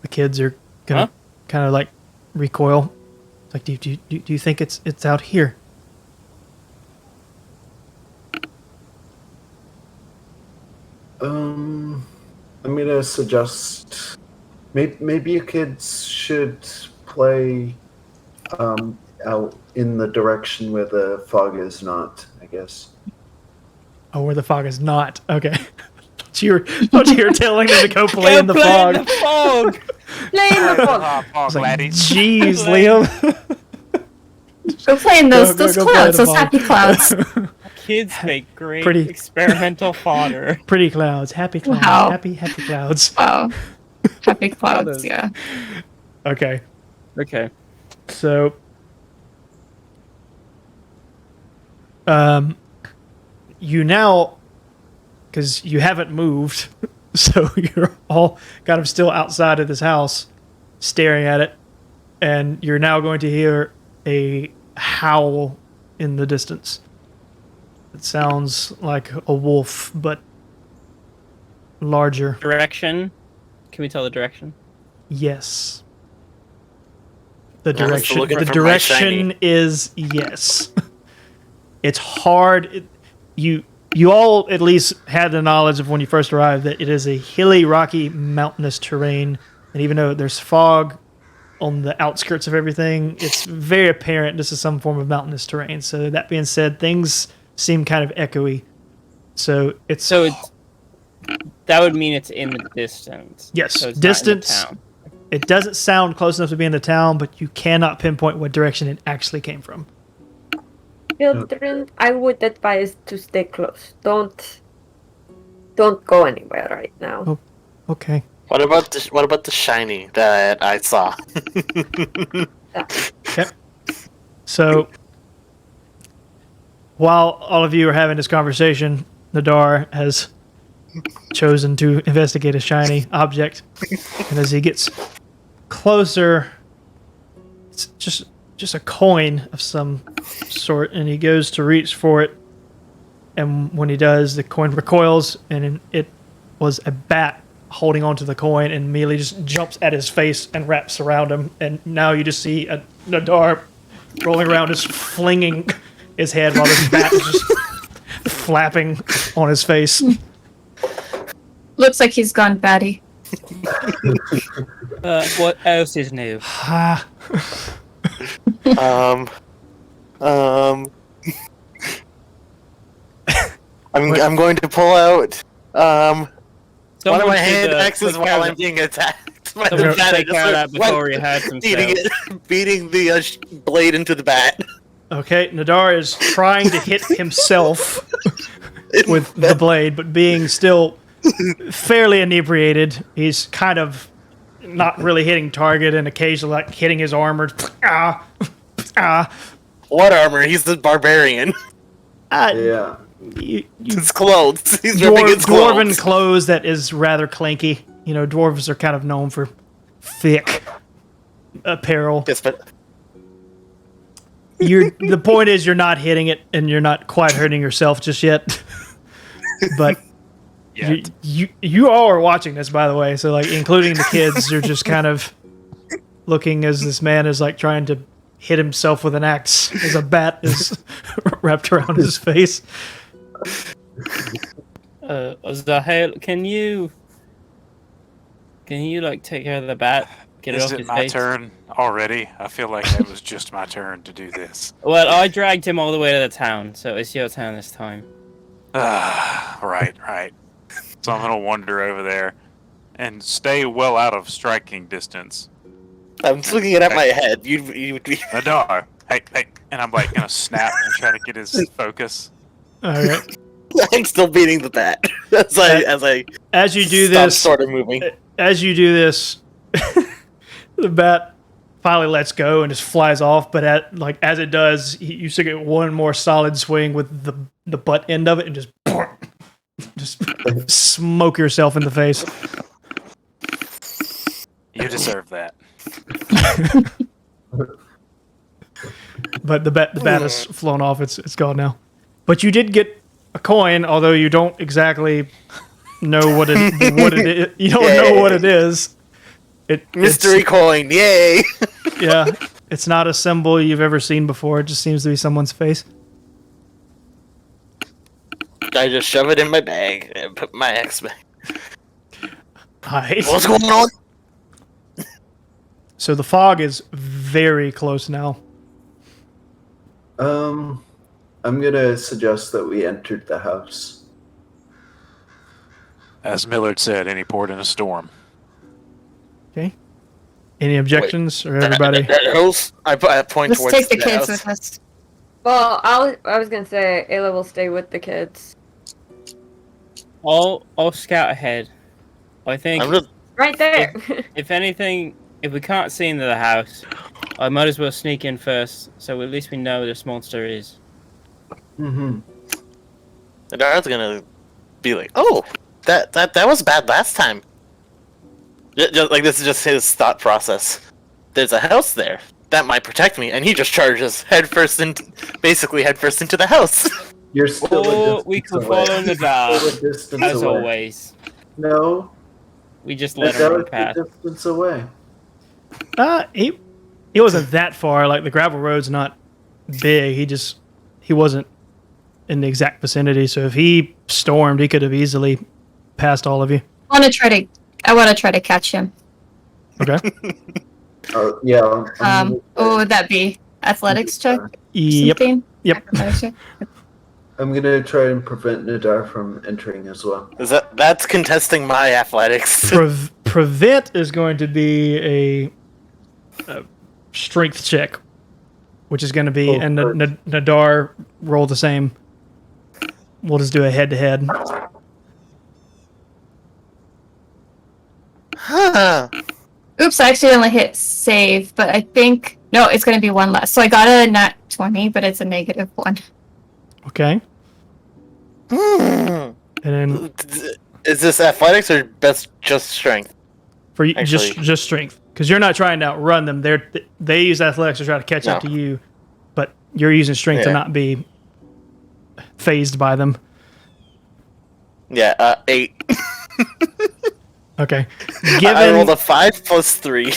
The kids are gonna kind of like recoil. It's like, do you think it's out here? I'm gonna suggest maybe you kids should play out in the direction where the fog is not, I guess. Oh, where the fog is not. Okay. Thought you were telling them to go play in the fog. In the fog. Play in the fog. Fog, Like, laddies. jeez, Liam. Go play in those Go play clouds, the those fog. happy clouds. Kids make great Pretty- experimental fodder. Pretty clouds, happy clouds, Wow. happy clouds. Wow. Happy clouds, yeah. Okay, Okay. so you now, because you haven't moved, so you're all kind of still outside of this house, staring at it, and you're now going to hear a howl in the distance. It sounds like a wolf, but larger. Direction. Can we tell the direction? Yes. The I was direction. looking The for my direction shiny. is yes. It's hard. You all at least had the knowledge of when you first arrived that it is a hilly, rocky, mountainous terrain, and even though there's fog on the outskirts of everything, it's very apparent this is some form of mountainous terrain. So that being said, things seem kind of echoey. So it's that would mean it's in the distance. Yes, So it's distance. Not in the town. It doesn't sound close enough to be in the town, but you cannot pinpoint what direction it actually came from. Children, I would advise to stay close. Don't go anywhere right now. Oh. Okay. What about the shiny that I saw? Yep. So, while all of you are having this conversation, Nadar has chosen to investigate a shiny object, and as he gets closer, it's just a coin of some sort, and he goes to reach for it, and when he does, the coin recoils, and it was a bat holding onto the coin, and immediately just jumps at his face and wraps around him, and now you just see a Nadar rolling around, just flinging his head while this bat is just flapping on his face. Looks like he's gone batty. What else is new? Ah, I'm going to pull out one of Someone my should, hand axes take while care I'm of being attacked by Someone the should bat. take care of that before he had some beating the blade into the bat. okay, Nadar is trying to hit himself with the blade, but being still fairly inebriated, he's kind of not really hitting target and occasionally like hitting his armor. What armor? He's the barbarian. Yeah. You His clothes. He's ripping his dwarven clothes. clothes that is rather clanky. You know, dwarves are kind of known for thick apparel. Yes, but The point is you're not hitting it and you're not quite hurting yourself just yet. But Yet. you all are watching this, by the way, so like including the kids, you're just kind of looking as this man is like trying to hit himself with an axe as a bat is wrapped around his face. Zahel, can you like take care of the bat? Get it Is off it his my face? turn already? I feel like it was just my turn to do this. Well, I dragged him all the way to the town, so it's your turn this time. Right. So I'm gonna wander over there and stay well out of striking distance. I'm just looking at my head. You Nadar, hey, and I'm like gonna snap and try to get his focus. All right. I'm still beating the bat as I As you do stop this, sort of moving. as you do this, The bat finally lets go and just flies off, but as it does, you still get one more solid swing with the butt end of it and just smoke yourself in the face. You deserve that. But the bat has flown off. It's gone now. But you did get a coin, although you don't exactly know what it is. You don't know what it is. Mystery coin, yay! Yeah, it's not a symbol you've ever seen before. It just seems to be someone's face. I just shove it in my bag and put my X back. Hi. What's going on? So the fog is very close now. I'm gonna suggest that we entered the house. As Millard said, any port in a storm. Okay. Any objections, or everybody? That house? I point Let's towards take the the kids house. with us. Well, I was gonna say Ayla will stay with the kids. I'll scout ahead. I think I'm just, Right there. if anything, if we can't see into the house, I might as well sneak in first, so at least we know where this monster is. Mm-hmm. Nadara's gonna be like, "Oh, that was bad last time." Just, like, this is just his thought process. There's a house there that might protect me, and he just charges basically headfirst into the house. You're still Or a we distance can away. follow Nadar, Still a distance as away. always. No, We just let him run Nadar's past. a distance away. He wasn't that far. Like the gravel road's not big. He wasn't in the exact vicinity. So if he stormed, he could have easily passed all of you. I want to try to catch him. Okay. Yeah. What would that be? Athletics check? Yep. Something? Yep. Acrobatics check? I'm gonna try and prevent Nadar from entering as well. That's contesting my athletics. Prevent is going to be a strength check, which is going to be, and Nadar roll the same. We'll just do a head-to-head. Huh. Oops, I actually only hit save, but I think... No, it's going to be one less. So I got a nat 20, but it's a negative one. Okay. Hmm. And then Is this athletics or best just strength? for you, Actually- just strength, because you're not trying to outrun them. They use athletics to try to catch up to you, but you're using strength to Yeah. not be phased by them. Yeah, 8. Okay. I rolled a 5 plus 3.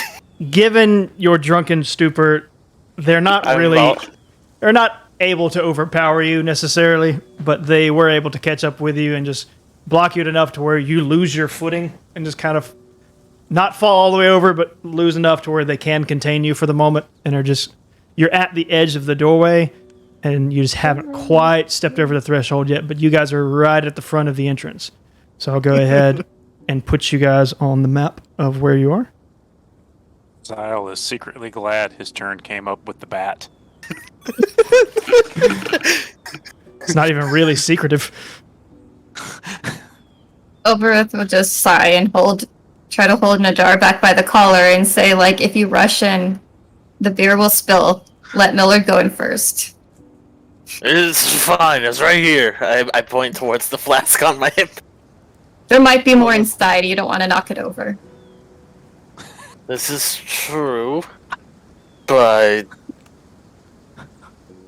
Given your drunken stupor, they're not they're not able to overpower you necessarily, but they were able to catch up with you and just block you enough to where you lose your footing and just kind of not fall all the way over, but lose enough to where they can contain you for the moment, and you're at the edge of the doorway, and you just haven't quite stepped over the threshold yet, but you guys are right at the front of the entrance. So I'll go ahead and put you guys on the map of where you are. Zyle is secretly glad his turn came up with the bat. It's not even really secretive. Oberith will just sigh and try to hold Nadar back by the collar and say, like, if you rush in, the beer will spill. Let Millard go in first. It's fine, it's right here. I point towards the flask on my hip. There might be more inside. You don't want to knock it over. This is true, but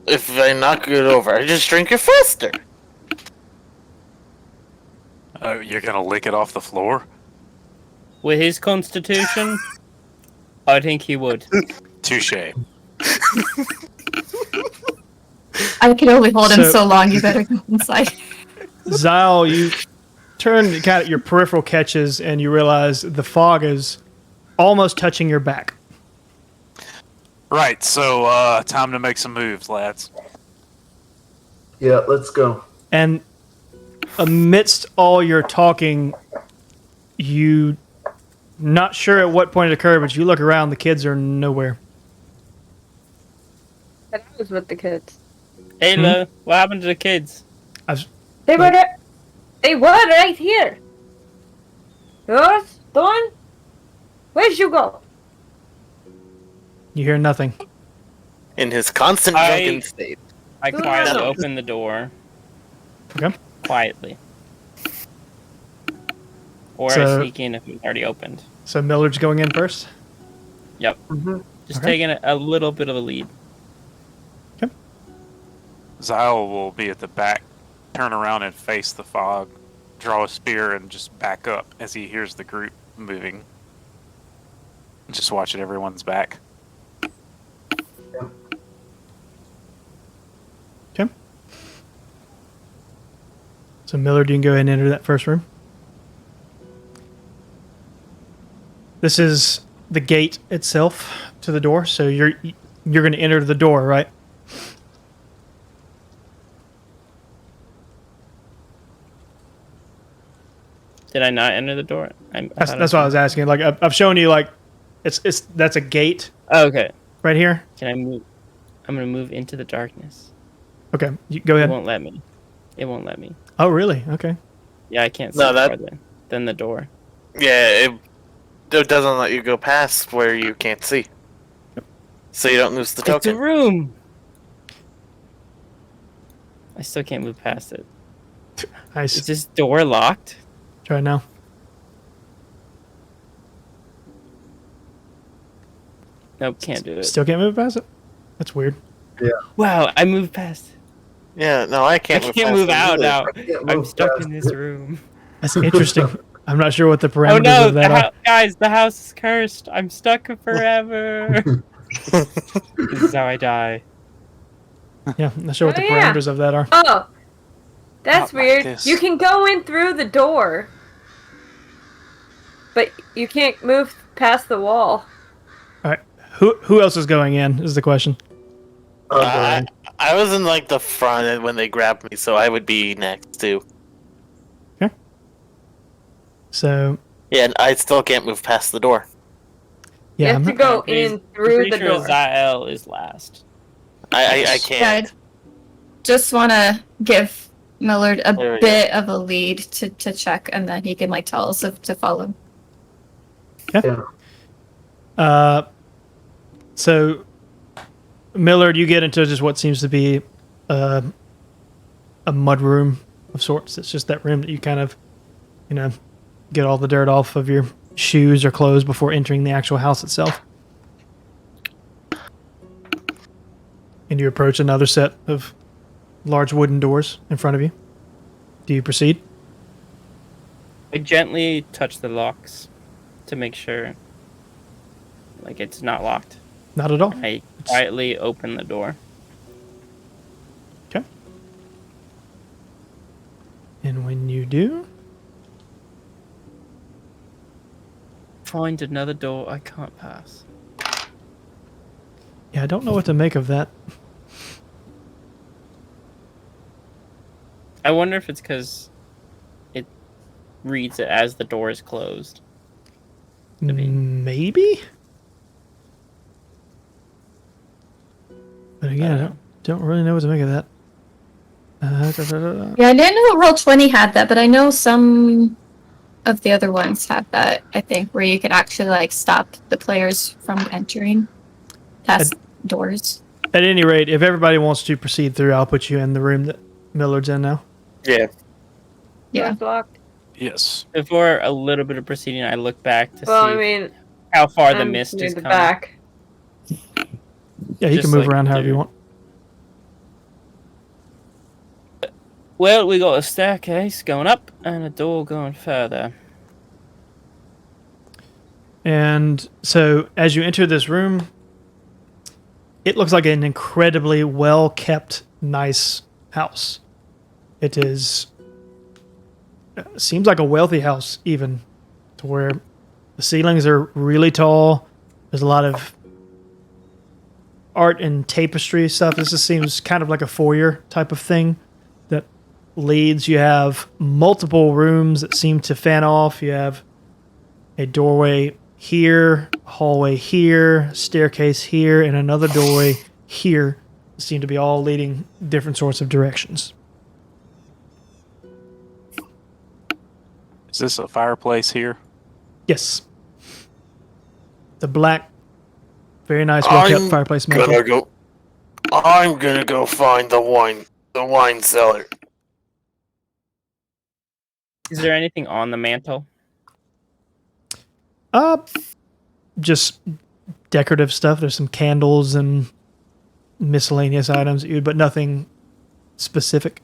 if I knock it over, I just drink it faster. Oh, you're gonna lick it off the floor? With his constitution, I think he would. Touche. I can only hold him So- so long. You better go inside. Zyle, you turn kind of your peripheral catches and you realize the fog is almost touching your back. Right, so time to make some moves, lads. Yeah, let's go. And amidst all your talking, you not sure at what point it occurred, but you look around, the kids are nowhere. I was with the kids. Ayla, what happened to the kids? They were there. They were right here. Yours, Dawn. Where'd you go? You hear nothing. In his constant drunken state. I quietly No. open the door. Okay. Quietly. Or I So- sneak in if it's already opened. So Millard's going in first. Yep. Mm-hmm. Just Okay. taking a little bit of a lead. Zyle will be at the back, turn around and face the fog, draw a spear, and just back up as he hears the group moving. Just watch it, everyone's back. Okay. So Millard, you can go ahead and enter that first room. This is the gate itself to the door. So you're going to enter the door, right? Did I not enter the door? That's what I was asking. Like I've shown you, like it's that's a gate Oh, okay. right here. Can I move? I'm gonna move into the darkness. Okay, go It ahead. won't let me. It won't let me. Oh, really? Okay. Yeah, I can't see No, that- farther than the door. Yeah, it doesn't let you go past where you can't see. So you don't lose the It's a token. room. I still can't move past it. Nice. Is this door locked? Try it now. Nope, can't do it. Still can't move past it. That's weird. Wow, I moved past. Yeah, no, I can't I move can't past move it out either. now. can't I'm move stuck past in this it. room. That's interesting. I'm not sure what the parameters Oh no, of that are. guys, the house is cursed. I'm stuck forever. This is how I die. Yeah, I'm not sure what Oh, the yeah. parameters of that are. Oh, that's Not like weird. this. You can go in through the door, but you can't move past the wall. All right. Who else is going in is the question. I was in like the front when they grabbed me, so I would be next too. So Yeah, and I still can't move past the door. yeah, you I'm have to not, go I'm pretty- in I'm through pretty the sure door. Zael is last. I can't. I just want to give Millard a There we bit of a lead to check, and then he can like tell us if to follow. Yeah. so Millard, you get into just what seems to be a mud room of sorts. It's just that room that you kind of, get all the dirt off of your shoes or clothes before entering the actual house itself. And you approach another set of large wooden doors in front of you. Do you proceed? I gently touch the locks to make sure, like, it's not locked. Not at all. I quietly open the door. Okay. And when you do, Find another door I can't pass. yeah, I don't know what to make of that. I wonder if it's because it reads it as the door is closed. Could be. Maybe? But again, I don't really know what to make of that. Yeah, I didn't know Roll20 had that, but I know some of the other ones have that. I think where you could actually like stop the players from entering past doors. At any rate, if everybody wants to proceed through, I'll put you in the room that Millard's in now. Yeah. Yeah. Door's locked. Yes. Before a little bit of proceeding, I look back to Well, see I mean, how far the I'm mist near is the coming. back. Yeah, you Just can move like around however you do. want. Well, we got a staircase going up and a door going further. And so as you enter this room, it looks like an incredibly well kept, nice house. It is seems like a wealthy house, even to where the ceilings are really tall. There's a lot of art and tapestry stuff. This just seems kind of like a foyer type of thing that leads. You have multiple rooms that seem to fan off. You have a doorway here, a hallway here, staircase here, and another doorway here. Seem to be all leading different sorts of directions. Is this a fireplace here? Yes. The black, very nice, well-kept fireplace mantle. I'm gonna go find the wine cellar. Is there anything on the mantle? Just decorative stuff. There's some candles and miscellaneous items, but nothing specific.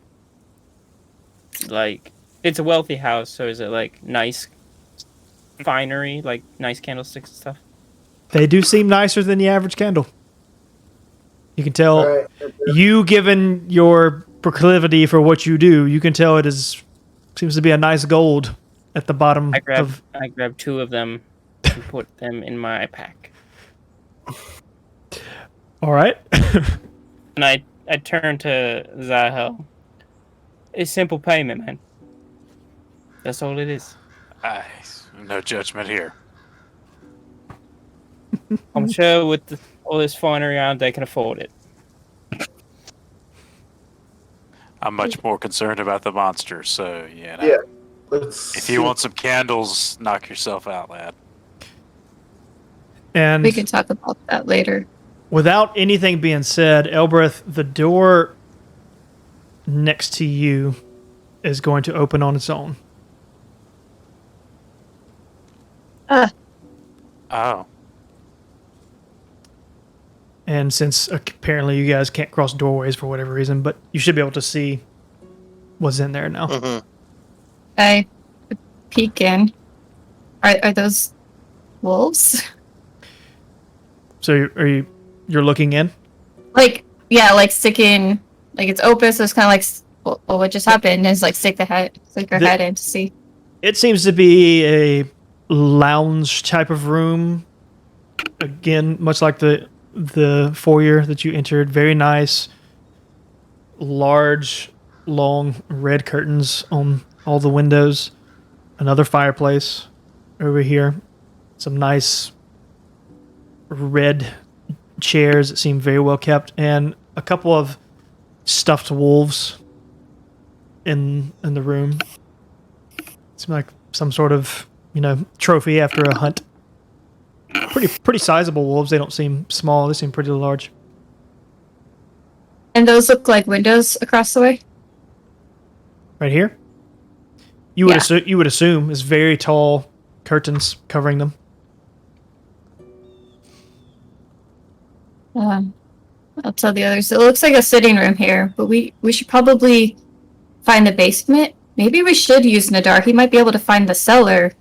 Like, it's a wealthy house, so is it like nice finery, like nice candlesticks and stuff? They do seem nicer than the average candle. You can tell, All right. you given your proclivity for what you do, you can tell seems to be a nice gold at the bottom I grabbed 2 of them and put them in my pack. All right. And I turned to Zahel. It's simple payment, man. That's all it is. No judgment here. I'm sure with all this finery around, they can afford it. I'm much more concerned about the monsters, so you know. Yeah. Let's. If you want some candles, knock yourself out, lad. And We can talk about that later. without anything being said, Elbreth, the door next to you is going to open on its own. Oh. And since apparently you guys can't cross doorways for whatever reason, but you should be able to see what's in there now. Mm-hmm. I peek in. Are those wolves? So you're looking in? Like, yeah, like sticking, like it's open, so it's kind of like, well, what just happened? Is like stick your head in to see. It seems to be a lounge type of room. Again, much like the foyer that you entered. Very nice, large, long red curtains on all the windows. Another fireplace over here. Some nice red chairs that seem very well kept, and a couple of stuffed wolves in the room. Seems like some sort of, trophy after a hunt. Pretty sizable wolves. They don't seem small. They seem pretty large. And those look like windows across the way? Right here? You would assume it's very tall curtains covering them. I'll tell the others. It looks like a sitting room here, but we should probably find the basement. Maybe we should use Nadar. He might be able to find the cellar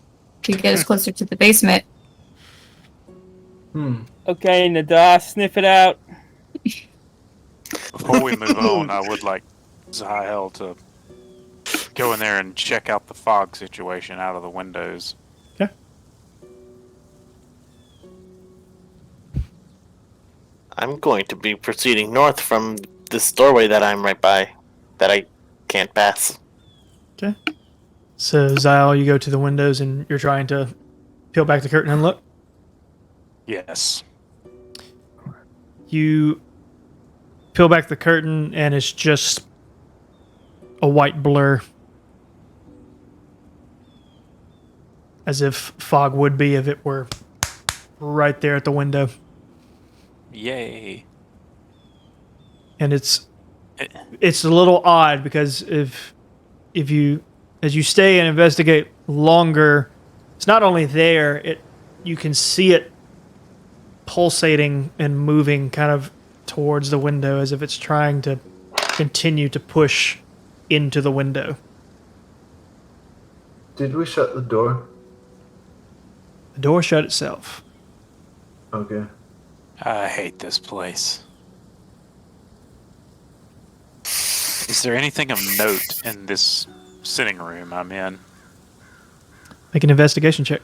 to get us closer to the basement. Okay, Nadar, sniff it out. Before we move on, I would like Zahel to go in there and check out the fog situation out of the windows. Okay. I'm going to be proceeding north from this doorway that I'm right by, that I can't pass. Okay. So, Zyle, you go to the windows and you're trying to peel back the curtain and look. Yes. You peel back the curtain and it's just a white blur. As if fog would be if it were right there at the window. Yay. And it's a little odd because if you as you stay and investigate longer, it's not only there, you can see it pulsating and moving kind of towards the window as if it's trying to continue to push into the window. Did we shut the door? The door shut itself. Okay. I hate this place. Is there anything of note in this sitting room I'm in? Make an investigation check.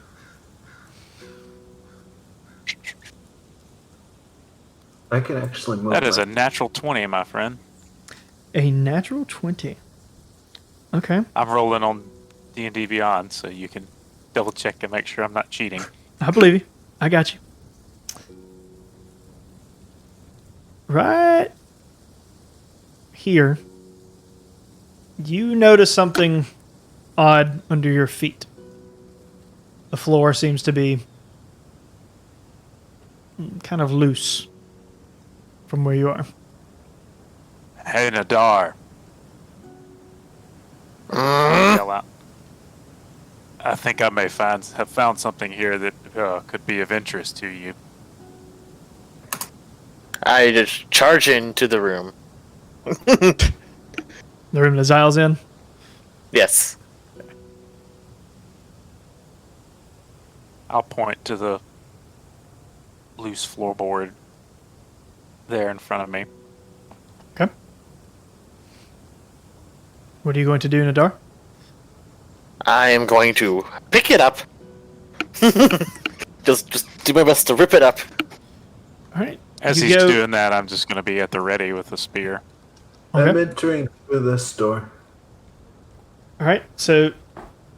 I can actually move. That is a natural 20, my friend. A natural 20. Okay. I'm rolling on D&D Beyond, so you can double check and make sure I'm not cheating. I believe you. I got you. Right here, you notice something odd under your feet. The floor seems to be kind of loose from where you are. Hey, Nadar. Yell out. I think I may have found something here that could be of interest to you. I just charge into the room. The room that Zyle's in? Yes. I'll point to the loose floorboard there in front of me. Okay. What are you going to do, Nadar? I am going to pick it up. just do my best to rip it up. All right. As he's doing that, I'm just going to be at the ready with a spear. Okay. I'm entering through this door. All right. So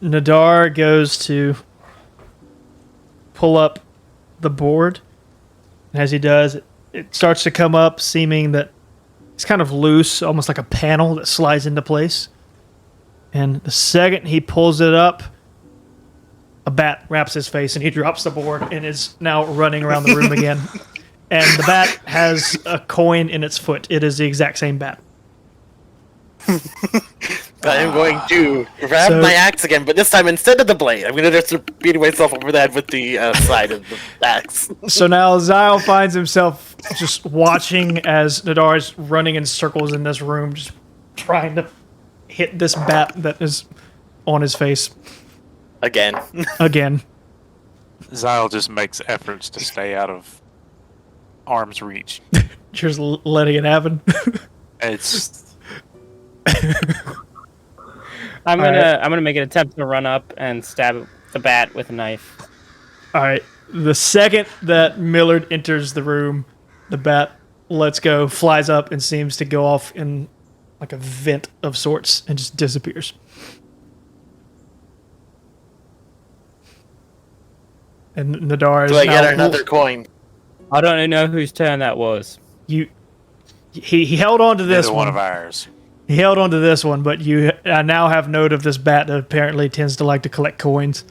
Nadar goes to pull up the board. And as he does, it starts to come up, seeming that it's kind of loose, almost like a panel that slides into place. And the second he pulls it up, a bat wraps his face and he drops the board and is now running around the room again. And the bat has a coin in its foot. It is the exact same bat. I am going to grab my axe again, but this time instead of the blade, I'm going to just beat myself over the head with the side of the axe. So now Zyle finds himself just watching as Nadar is running in circles in this room, just trying to hit this bat that is on his face. Again. Zyle just makes efforts to stay out of arm's reach. Just letting it happen. It's I'm gonna make an attempt to run up and stab the bat with a knife. All right. The second that Millard enters the room, the bat lets go, flies up, and seems to go off in like a vent of sorts and just disappears. And Nadar is Do I now, get another coin? I don't know whose turn that was. He held on to this one of ours. He held on to this one, but you now have note of this bat that apparently tends to like to collect coins.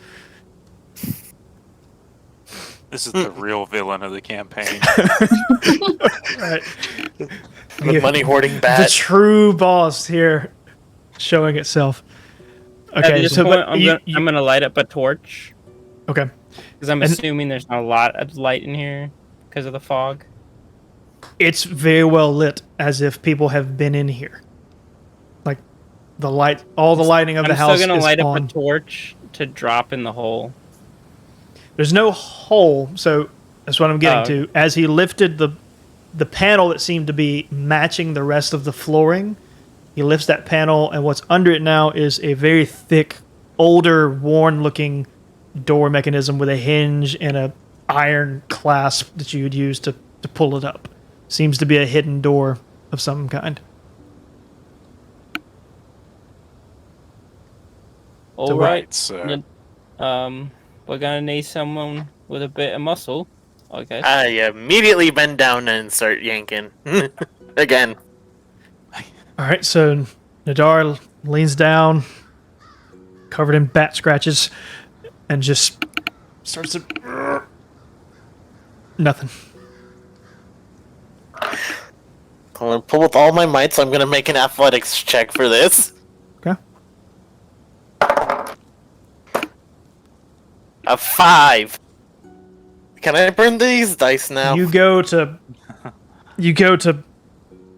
This is the real villain of the campaign. Right. The money hoarding The bat. true boss here showing itself. Okay, so point, but I'm gonna light up a torch okay. because I'm assuming there's not a lot of light in here because of the fog. It's very well lit, as if people have been in here. Like the light, all the lighting of the house is on. I'm still gonna light up a torch to drop in the hole. There's no hole, so that's what I'm getting to. As he lifted the panel that seemed to be matching the rest of the flooring, he lifts that panel, and what's under it now is a very thick, older, worn-looking door mechanism with a hinge and a iron clasp that you would use to pull it up. Seems to be a hidden door of some kind. All right. So We're gonna need someone with a bit of muscle, I guess. I immediately bend down and start yanking. Again. All right, so Nadar leans down, covered in bat scratches, and just starts to... Nothing. I'm going to pull with all my might, so I'm going to make an athletics check for this. Okay. A 5. Can I burn these dice now? You go to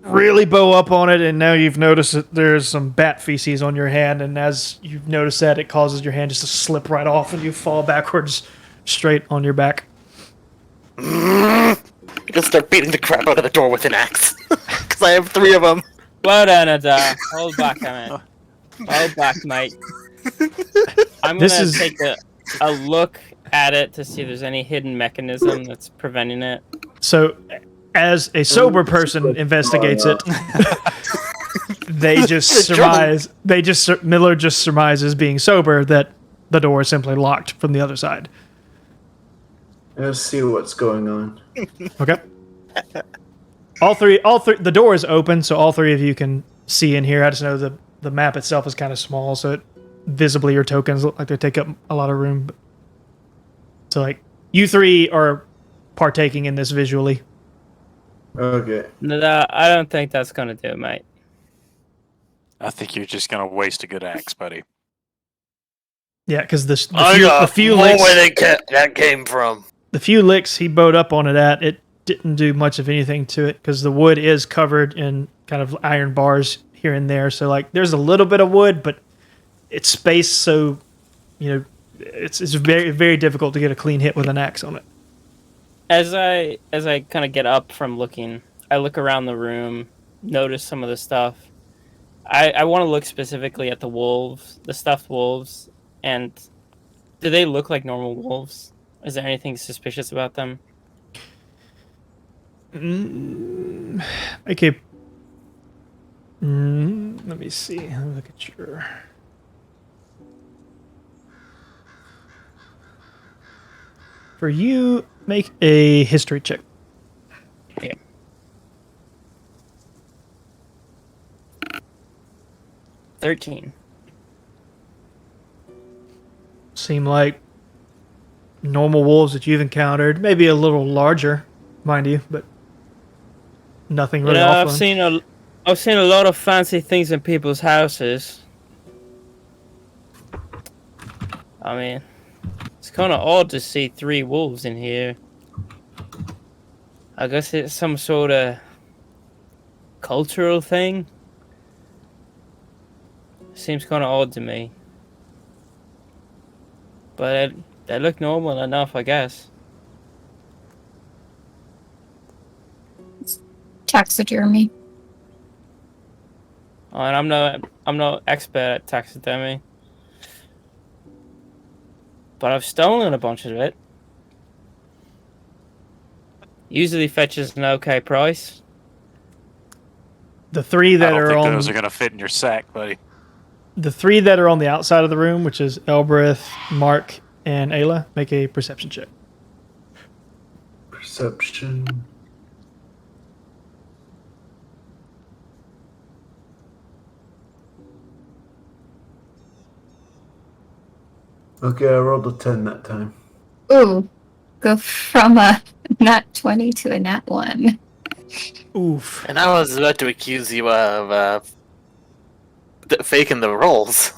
really bow up on it, and now you've noticed that there's some bat feces on your hand, and as you've noticed that, it causes your hand just to slip right off, and you fall backwards straight on your back. I'm going to start beating the crap out of the door with an axe. Because I have 3 of them. Well done, Adar. Hold back a minute. Hold back, mate. I'm gonna take a look at it to see if there's any hidden mechanism that's preventing it. So, as a sober person investigates it, they just surmise. Miller just surmises, being sober, that the door is simply locked from the other side. Let's see what's going on. Okay. All three. The door is open, so all 3 of you can see in here. I just know the map itself is kind of small, so visibly your tokens look like they take up a lot of room. So, like, you 3 are partaking in this visually. Okay. No, I don't think that's gonna do it, mate. I think you're just gonna waste a good axe, buddy. Yeah, because the I few, got the few more licks, where that came from. the few licks he bowed up on it at, it didn't do much of anything to it because the wood is covered in kind of iron bars here and there. So like, there's a little bit of wood, but it's spaced so, it's very very difficult to get a clean hit with an axe on it. As I kind of get up from looking, I look around the room, notice some of the stuff. I want to look specifically at the wolves, the stuffed wolves, and do they look like normal wolves? Is there anything suspicious about them? Okay. Let me see. Let me look at your. For you, make a history check. Yeah. 13. Seem like normal wolves that you've encountered, maybe a little larger, mind you, but nothing really awful. I've seen a lot of fancy things in people's houses. I mean, it's kind of odd to see 3 wolves in here. I guess it's some sort of cultural thing. Seems kind of odd to me. But they look normal enough, I guess. Taxidermy. Oh, and I'm no expert at taxidermy. But I've stolen a bunch of it. Usually fetches an okay price. The three I that don't are think on those are gonna fit in your sack, buddy. the three that are on the outside of the room, which is Elbreth, Mark, and Ayla, make a perception check. Perception. Okay, I rolled a 10 that time. Ooh, go from a nat 20 to a nat 1. Oof. And I was about to accuse you of faking the rolls.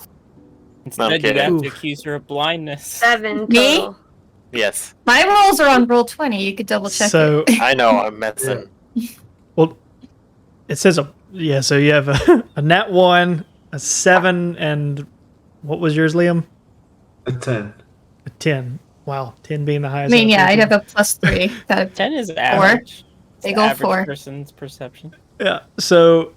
Instead, you kidding. have Oof. to accuse her of blindness. 7 Me? total. Yes, My rolls are on roll 20. You could double check So, it. I know. I'm messing. well, it says so you have a nat 1, a 7, and what was yours, Liam? A 10. A 10. Wow, 10 being the I highest. mean, out yeah, of I'd 13. have a +3. Got 10 is average. It's They the go average 4. person's perception. Yeah. So,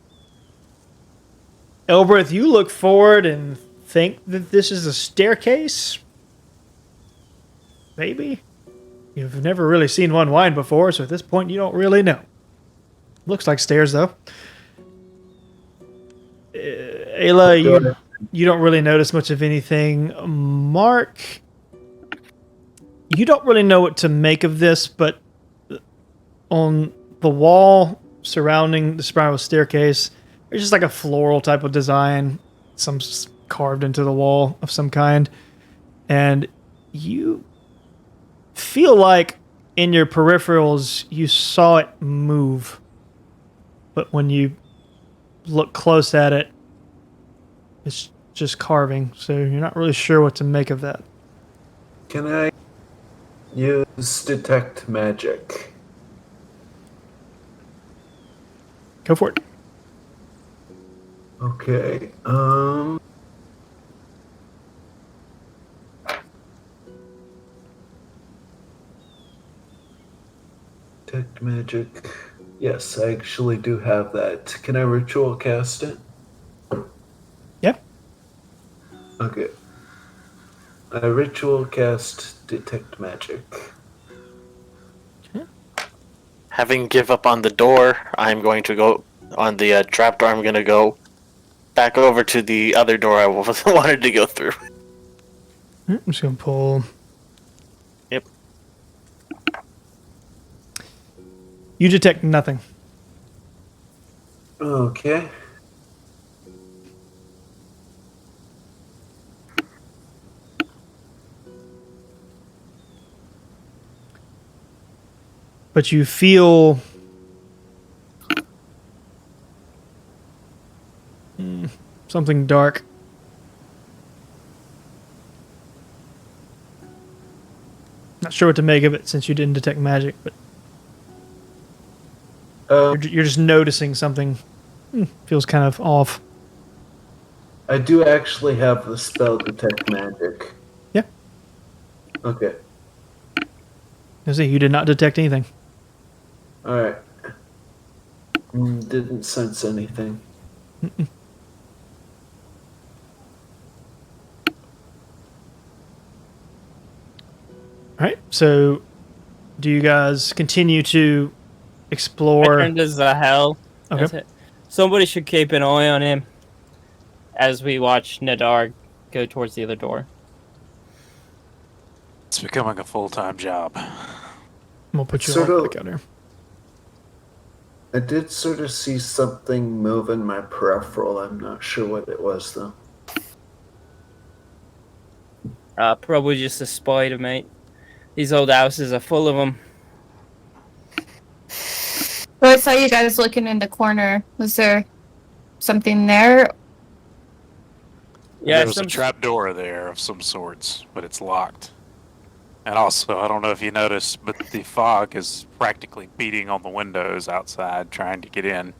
Elbreth, you look forward and think that this is a staircase. Maybe. You've never really seen one wind before, so at this point you don't really know. Looks like stairs, though. Ayla, you don't really notice much of anything. Mark, you don't really know what to make of this, but on the wall surrounding the spiral staircase, there's just like a floral type of design, carved into the wall of some kind, and you feel like in your peripherals you saw it move, but when you look close at it, it's just carving, so you're not really sure what to make of that. Can I use detect magic? Go for it. Okay. Detect magic. Yes, I actually do have that. Can I ritual cast it? Yeah. Okay. I ritual cast detect magic. Having give up on the door, I'm going to go on the trapdoor. I'm going to go back over to the other door I wanted to go through. I'm just gonna pull. Yep. You detect nothing. Okay. but you feel something dark. Not sure what to make of it since you didn't detect magic, but you're just noticing something feels kind of off. I do actually have the spell Detect Magic. Yeah. Okay. I see, you did not detect anything. Alright. Didn't sense anything. Mm-mm. All right, so do you guys continue to I explore? turned to Zahel. Okay. That's it. Somebody should keep an eye on him as we watch Nadar go towards the other door. It's becoming a full-time job. I'm gonna put you Sort all of- back out there. I did sort of see something move in my peripheral. I'm not sure what it was, though. Probably just a spider, mate. These old houses are full of them. So I saw you guys looking in the corner. Was there something there? Yeah, There was a trap door there of some sorts, but it's locked. And also, I don't know if you noticed, but the fog is practically beating on the windows outside trying to get in.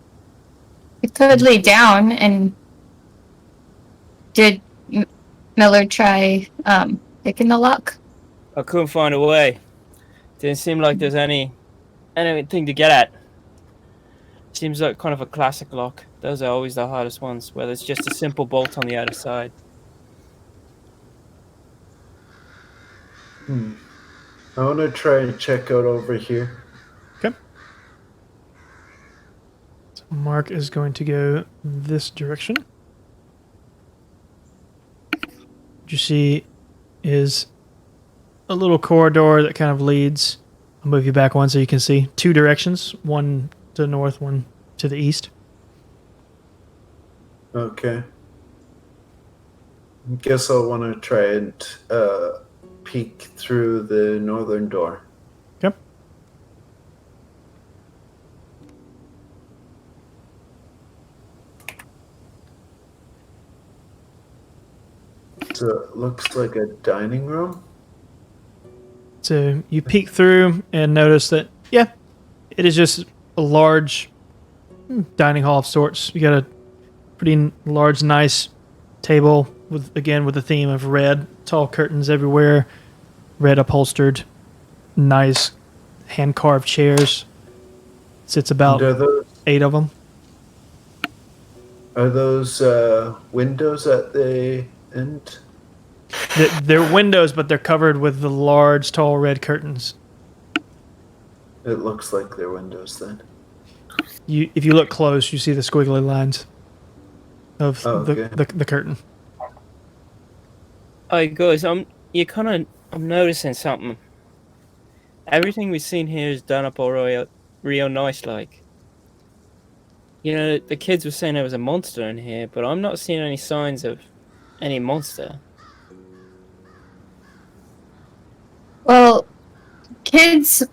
You could lay down and did Miller try picking the lock? I couldn't find a way. Didn't seem like there's anything to get at. Seems like kind of a classic lock. Those are always the hardest ones, where there's just a simple bolt on the other side. I want to try and check out over here. Okay. So Mark is going to go this direction. What you see is a little corridor that kind of leads. I'll move you back one so you can see two directions, one to the north, one to the east. Okay. Guess I'll want to try and peek through the northern door. Okay. So it looks like a dining room. So you peek through and notice that, yeah, it is just a large dining hall of sorts. You got a pretty large, nice table with the theme of red, tall curtains everywhere, red upholstered, nice hand carved chairs. Sits about And 8 of them. are those windows at the end? They're windows, but they're covered with the large, tall red curtains. It looks like they're windows then. If you look close, you see the squiggly lines of Okay. the curtain. Alright, guys, I'm noticing something. Everything we've seen here is done up all real nice, like. You know, the kids were saying there was a monster in here, but I'm not seeing any signs of any monster. Well, kids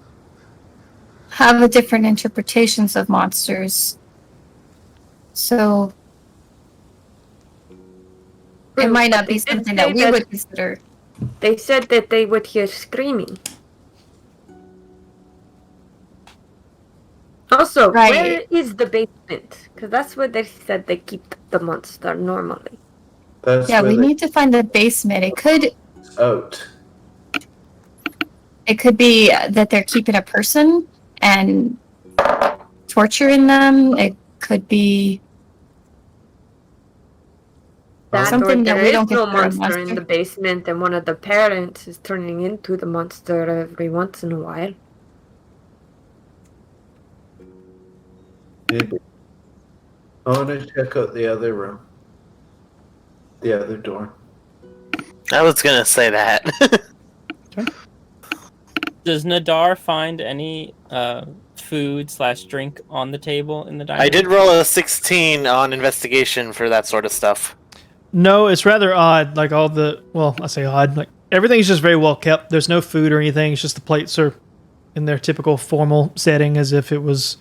have a different interpretations of monsters. So it might not But be they did something say that we would consider. They said that they would hear screaming. Also, Right. where is the basement? Because that's where they said they keep the monster normally. That's Yeah, where we they need to find the basement. It could out. be that they're keeping a person and torturing them. It could be That something or that there we is don't no consider a monster in monster. the basement, and one of the parents is turning into the monster every once in a while. Maybe. I want to check out the other room. The other door. I was gonna say that. Does Nadar find any food/drink on the table in the dining I did room? roll a 16 on investigation for that sort of stuff. No, it's rather odd. Like I say odd. Like everything's just very well kept. There's no food or anything. It's just the plates are in their typical formal setting, as if it was,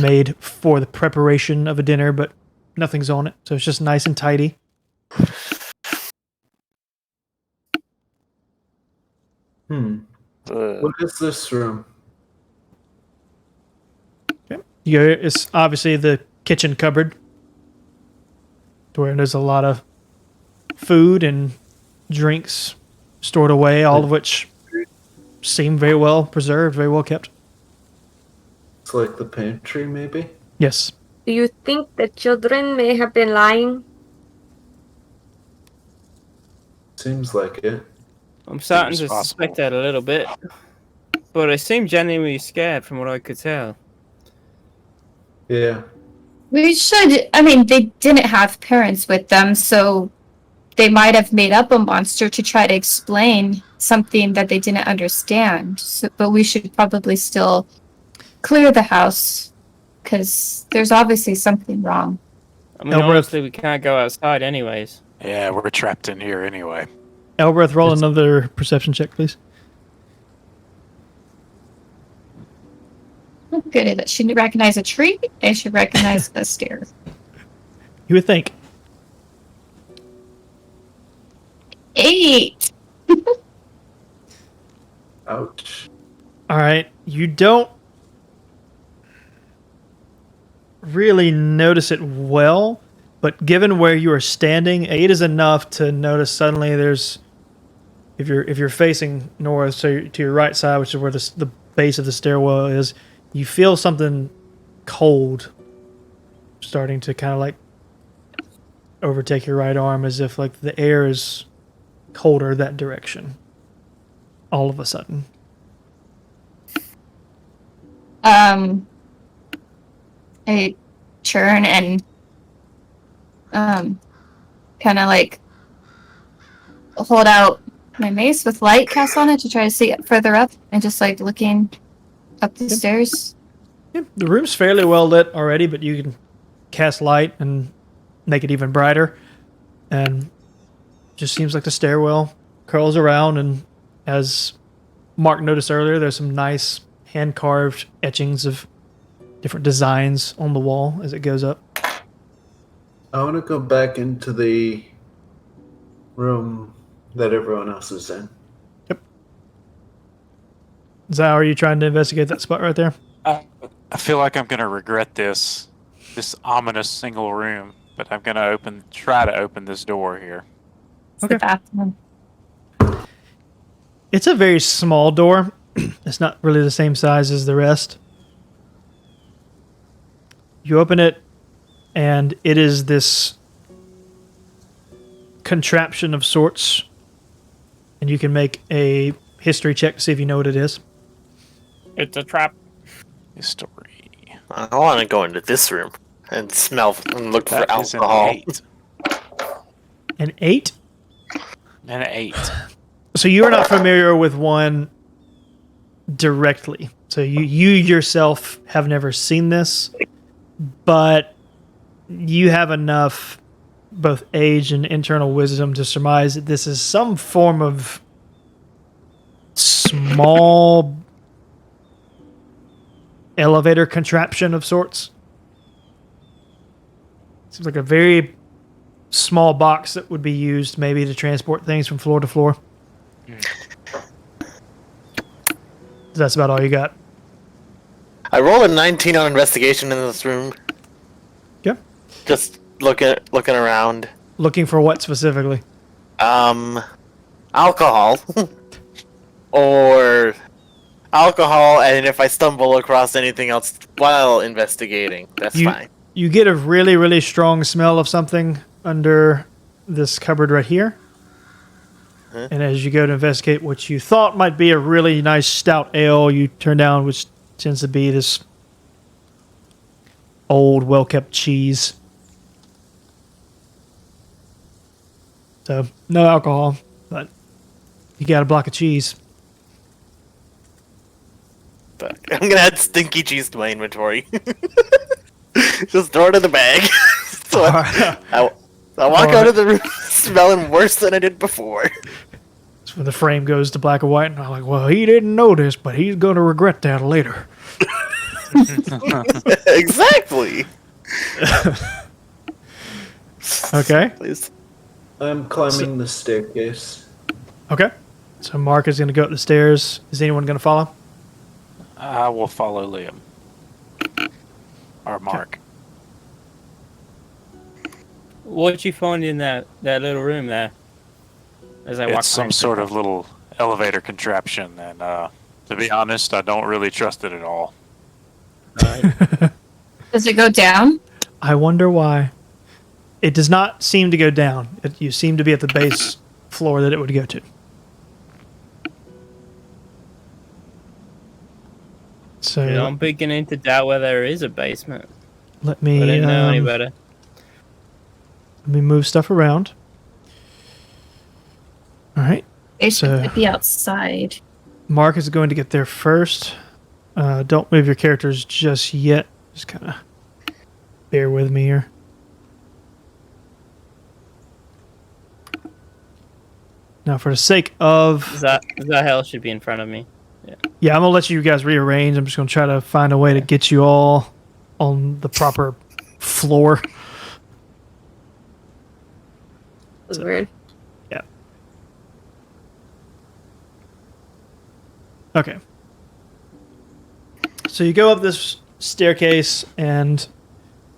made for the preparation of a dinner, but nothing's on it. So it's just nice and tidy. What is this room? It's obviously the kitchen cupboard, where there's a lot of food and drinks stored away, all of which seem very well preserved, very well kept. It's like the pantry, maybe? Yes. Do you think the children may have been lying? Seems like it. I'm starting Seems to possible. suspect that a little bit. But they seem genuinely scared from what I could tell. Yeah. We should. I mean, they didn't have parents with them, so they might have made up a monster to try to explain something that they didn't understand. So, but we should probably still clear the house, because there's obviously something wrong. I mean, Elbreth. honestly, we can't go outside anyways. Yeah, we're trapped in here anyway. Elbreth, roll another perception check, please. Okay, that shouldn't recognize a tree. They should recognize the stairs. You would think. 8. Ouch. All right. You don't really notice it well, but given where you are standing, 8 is enough to notice suddenly there's, if you're facing north, so to your right side, which is where the base of the stairwell is, you feel something cold starting to kind of like overtake your right arm, as if like the air is colder that direction all of a sudden. I turn and kind of like hold out my mace with light cast on it to try to see it further up, and just like looking up the stairs. Yeah, the room's fairly well lit already, but you can cast light and make it even brighter. And just seems like the stairwell curls around, and as Mark noticed earlier, there's some nice hand-carved etchings of different designs on the wall as it goes up. I want to go back into the room that everyone else is in. Zao, are you trying to investigate that spot right there? I feel like I'm gonna regret this ominous single room, but I'm gonna try to open this door here. It's the bathroom. It's a very small door. It's not really the same size as the rest. You open it, and it is this contraption of sorts, and you can make a history check to see if you know what it is. It's a trap. History. I want to go into this room and smell and look for That is an alcohol. 8. An 8? An 8. So you are not familiar with one directly. So you yourself have never seen this, but you have enough both age and internal wisdom to surmise that this is some form of small elevator contraption of sorts. Seems like a very small box that would be used maybe to transport things from floor to floor. That's about all you got. I rolled a 19 on investigation in this room. Yeah. Just looking around. Looking for what specifically? Alcohol. Or alcohol, and if I stumble across anything else while investigating, that's fine. You get a really, really strong smell of something under this cupboard right here. Huh? And as you go to investigate what you thought might be a really nice stout ale, you turn down, which tends to be this old, well-kept cheese. So, no alcohol, but you got a block of cheese. But I'm gonna add stinky cheese to my inventory. Just throw it in the bag. So I walk out of the room smelling worse than I did before. So when the frame goes to black and white, and I'm like, well, he didn't notice, but he's going to regret that later. Exactly. Okay. Please. I'm climbing the staircase. Okay. So Mark is going to go up the stairs. Is anyone going to follow? I will follow Liam. Or Mark. What you find in that little room there? As I walk It's some behind sort you? of little elevator contraption, and to be honest, I don't really trust it at all. Does it go down? I wonder why. It does not seem to go down. You seem to be at the base floor that it would go to. So Yeah, I'm beginning to doubt whether there is a basement. let I me didn't know any better. let me move stuff around. All right. Basement So- might be outside. Mark is going to get there first. Don't move your characters just yet. Just kind of bear with me here. Now, for the sake of... Zahel should be in front of me. Yeah, I'm going to let you guys rearrange. I'm just going to try to find a way to get you all on the proper floor. That's weird. Yeah. Okay. So you go up this staircase, and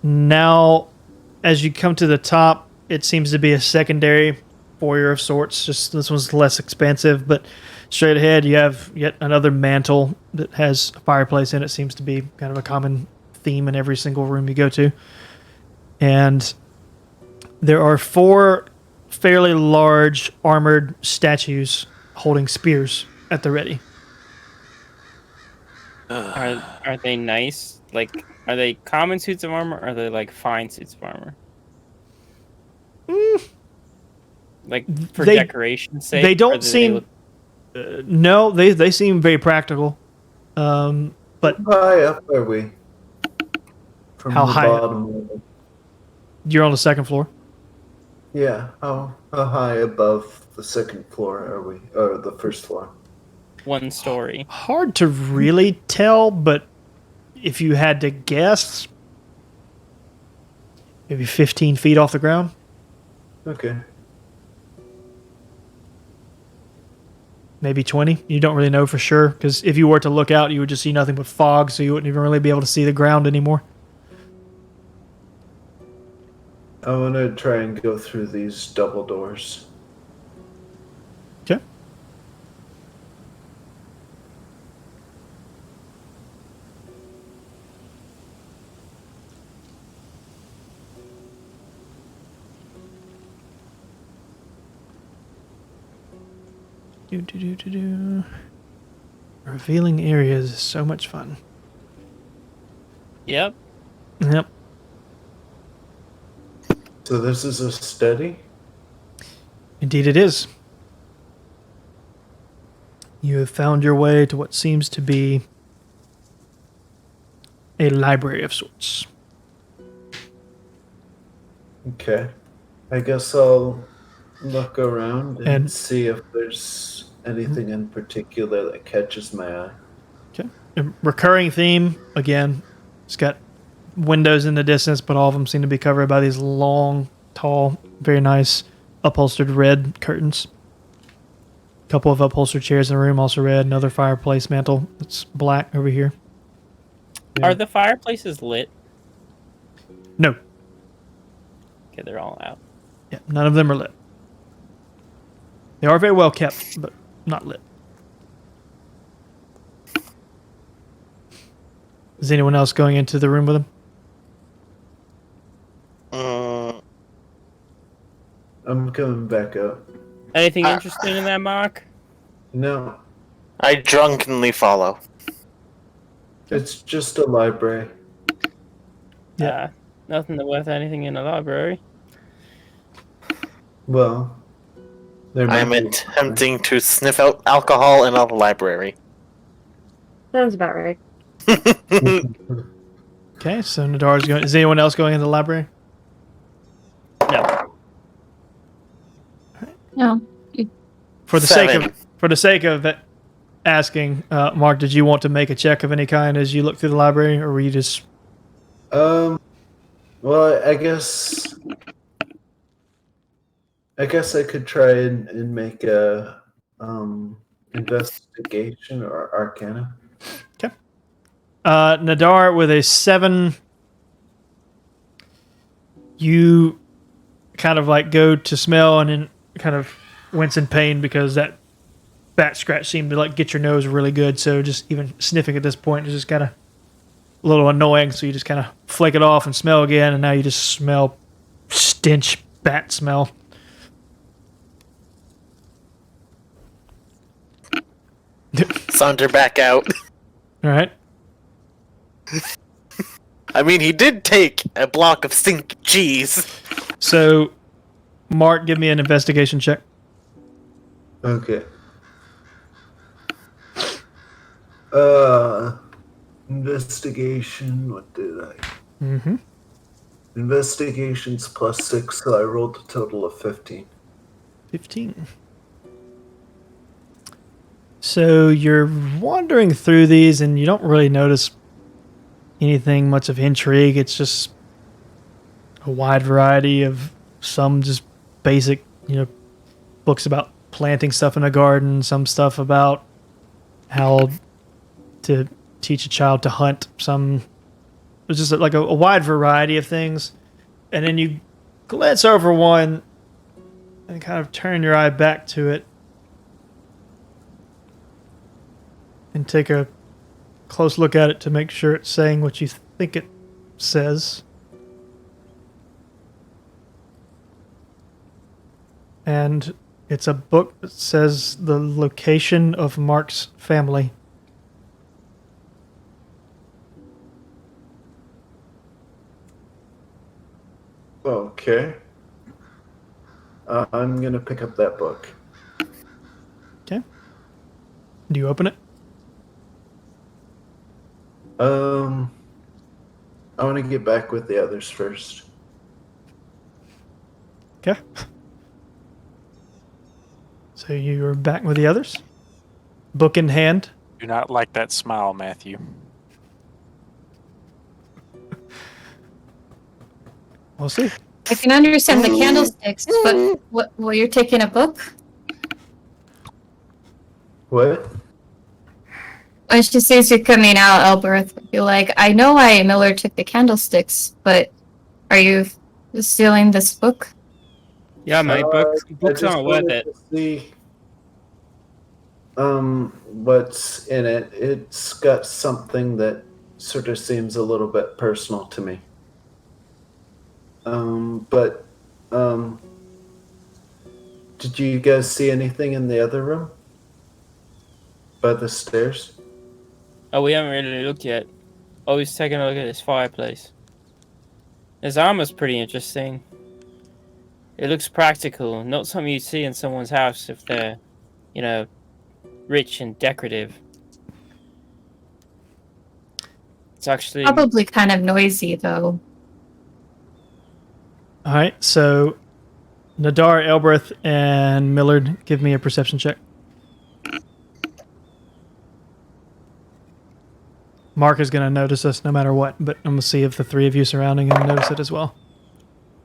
now as you come to the top, it seems to be a secondary foyer of sorts. Just this one's less expansive, but straight ahead you have yet another mantle that has a fireplace in it. Seems to be kind of a common theme in every single room you go to. And there are 4 fairly large armored statues holding spears at the ready. Are they nice? Like, are they common suits of armor, or are they like fine suits of armor? Like for They- decoration's sake? they or don't do seem... look- No, they seem very practical. But How high up are we? From How the high up? bottom level. you're on the second floor. Yeah, how high above the second floor are we? Or the first floor? 1 story. Hard to really tell, but if you had to guess, maybe 15 feet off the ground. Okay. Maybe 20. You don't really know for sure, because if you were to look out, you would just see nothing but fog, so you wouldn't even really be able to see the ground anymore. I want to try and go through these double doors. Okay. Do. Revealing areas is so much fun. Yep. Yep. So this is a study? Indeed it is. You have found your way to what seems to be a library of sorts. Okay. I guess I'll look around and And- see if there's anything in particular that catches my eye. Okay. A recurring theme, again, it's got windows in the distance, but all of them seem to be covered by these long, tall, very nice upholstered red curtains. A couple of upholstered chairs in the room, also red. Another fireplace mantle that's black over here. Are the fireplaces lit? No. Okay, they're all out. Yeah, none of them are lit. They are very well kept, but not lit. Is anyone else going into the room with him? I'm coming back up. Anything interesting in that, Mark? No, I drunkenly follow. it's just a library. Yeah. Nothing worth anything in a library. Well, there might I'm be- attempting to sniff out alcohol in a library. Sounds about right. Okay, so Nadar's going. Is anyone else going into the library? No. No. For the Seven. sake of asking, Mark, did you want to make a check of any kind as you look through the library, or were you just? Well, I guess I could try and make a investigation or arcana. Okay. Nadar with a 7. You kind of like go to smell and then kind of wince in pain because that bat scratch seemed to like get your nose really good. So just even sniffing at this point is just kind of a little annoying. So you just kind of flake it off and smell again, and now you just smell stench bat smell. Saunter back out. All right. I mean, he did take a block of stinky cheese. So, Mark, give me an investigation check. Okay. Investigation. What did I? Mm-hmm. Investigations +6, so I rolled a total of 15. 15. So you're wandering through these, and you don't really notice anything much of intrigue. It's just a wide variety of some just basic, books about planting stuff in a garden, some stuff about how to teach a child to hunt, some. It's just like a wide variety of things. And then you glance over one and kind of turn your eye back to it and take a close look at it to make sure it's saying what you think it says. And it's a book that says the location of Mark's family. Okay. I'm gonna pick up that book. Okay. Do you open it? I want to get back with the others first. Okay. So you're back with the others? Book in hand? Do not like that smile, Matthew. We'll see. I can understand the candlesticks, but you're taking a book? What? When she sees you coming out, Elbereth would be like, I know why Miller took the candlesticks, but are you stealing this book? Yeah, mate, books aren't worth it. See, what's in it? It's got something that sort of seems a little bit personal to me. Did you guys see anything in the other room? By the stairs? Oh, we haven't really looked yet. Oh, he's taking a look at this fireplace. His armor's pretty interesting. It looks practical, not something you'd see in someone's house if they're, rich and decorative. It's actually Probably kind of noisy, though. All right, so Nadar, Elbereth, and Millard, give me a perception check. Mark is going to notice us no matter what, but I'm going to see if the three of you surrounding him notice it as well.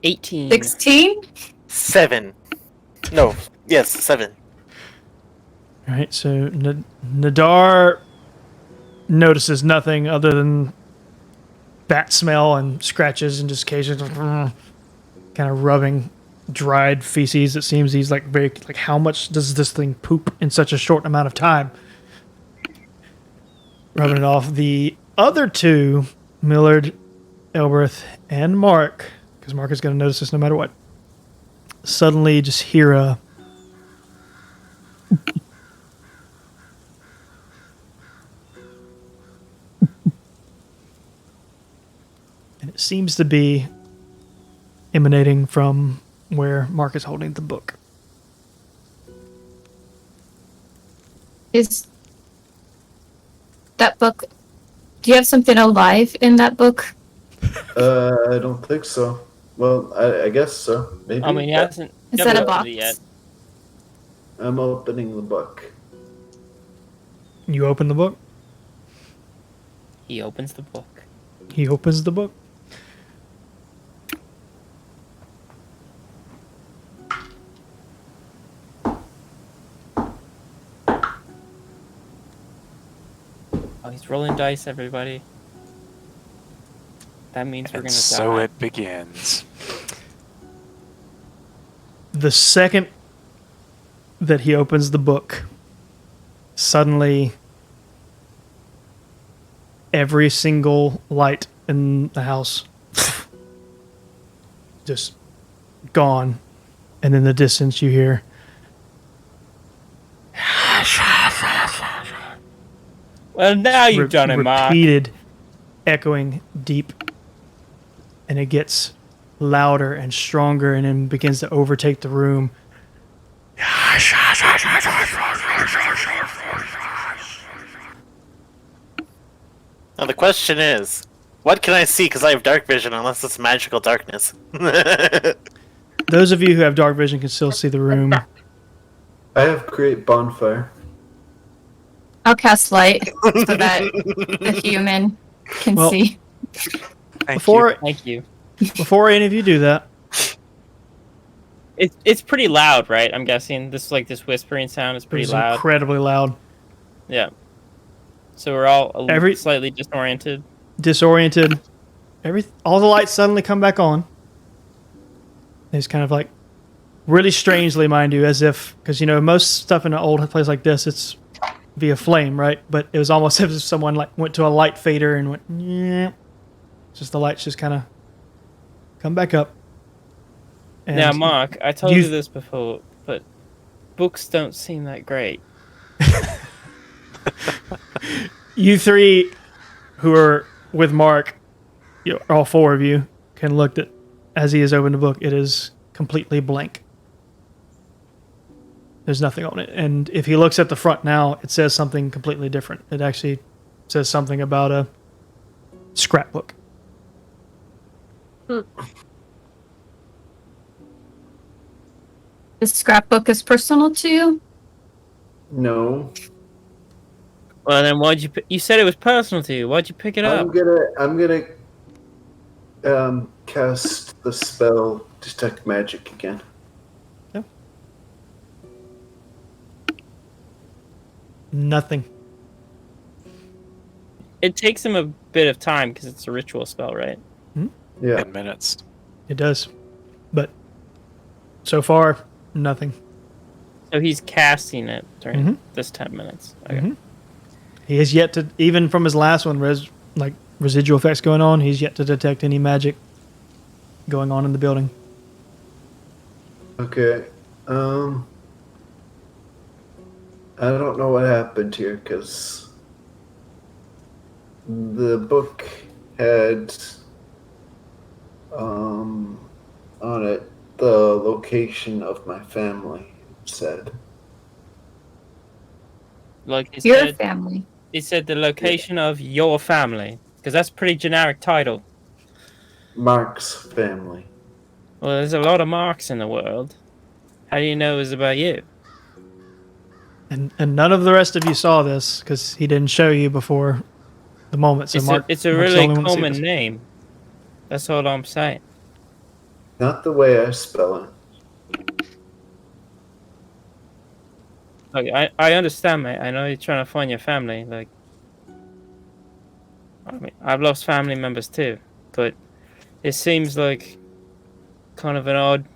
18. 16? 7. No, yes, 7. All right, so Nadar notices nothing other than bat smell and scratches and just occasionally kind of rubbing dried feces. It seems he's like very like, how much does this thing poop in such a short amount of time? Rubbing it off. The other two, Millard, Elbereth, and Mark, because Mark is going to notice this no matter what, suddenly just hear a and it seems to be emanating from where Mark is holding the book. Is that book... Do you have something alive in that book? I don't think so. Well, I guess so. Maybe. I mean, he hasn't Is that a opened box? it yet. I'm opening the book. You open the book. He opens the book. He opens the book. Oh, he's rolling dice, everybody. That means we're And gonna so die. it begins. The second that he opens the book, suddenly every single light in the house just gone. And in the distance you hear Well, now you've done it, Mark. repeated, echoing deep, and it gets louder and stronger, and then begins to overtake the room. Now the question is, what can I see? Because I have dark vision, unless it's magical darkness. Those of you who have dark vision can still see the room. I have create bonfire. I'll cast light so that the human can Well, see. Thank Before Thank you. before any of you do that, It's pretty loud, right? I'm guessing this whispering sound is it pretty was loud. incredibly loud, Yeah. So we're all Every- slightly disoriented. disoriented. All the lights suddenly come back on. It's kind of like really strangely, mind you, as if, because most stuff in an old place like this, it's via flame, right? But it was almost as if someone like went to a light fader and went, yeah. Just the lights just kind of come back up. And Now, Mark, I told you- you this before, but books don't seem that great. you three who are with Mark, all four of you, can look at, as he has opened the book, it is completely blank. There's nothing on it. And if he looks at the front now, it says something completely different. It actually says something about a scrapbook. This scrapbook is personal to you? No. Well, then why'd you? You said it was personal to you. Why'd you pick it up? I'm gonna cast the spell detect magic again. Nothing. It takes him a bit of time because it's a ritual spell, right? Yeah. 10 minutes. It does. But so far, nothing. So he's casting it during Mhm. this 10 minutes. Okay. Mhm. He has yet to, even from his last one, residual effects going on, he's yet to detect any magic going on in the building. Okay. I don't know what happened here because the book had on it the location of my family. It said. Like he Your said, family. he said the location of your family, because that's a pretty generic title. Mark's family. Well, there's a lot of Marks in the world. How do you know it was about you? And none of the rest of you saw this because he didn't show you before the moment. So It's a Mark's the really only one to see common this. name. That's all I'm saying. Not the way I spell it. Like, I understand, mate. I know you're trying to find your family. Like, I mean, I've lost family members too, but it seems like kind of an odd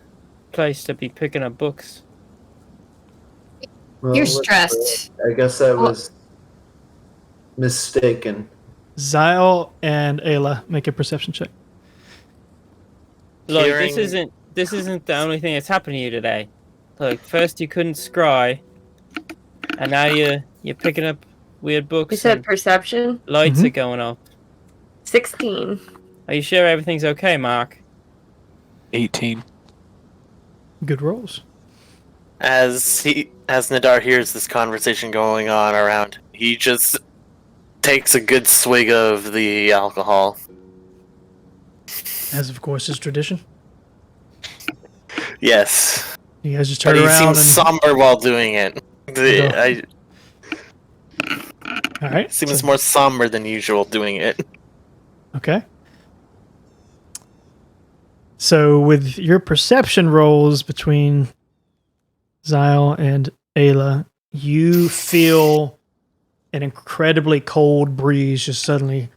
place to be picking up books. Well, You're let's stressed. I guess I was mistaken. Zyle and Ayla, make a perception check. Like, Hearing- this isn't the only thing that's happened to you today. Like, first you couldn't scry, and now you're picking up weird books. We said And perception. lights Mhm. are going off. 16. Are you sure everything's okay, Mark? 18. Good rolls. As Nadar hears this conversation going on around, he just takes a good swig of the alcohol. As of course is tradition. Yes. You guys just turn But he around seems and somber while doing it. all right. Seems more somber than usual doing it. Okay. So with your perception rolls between Zyle and Ayla, you feel an incredibly cold breeze just suddenly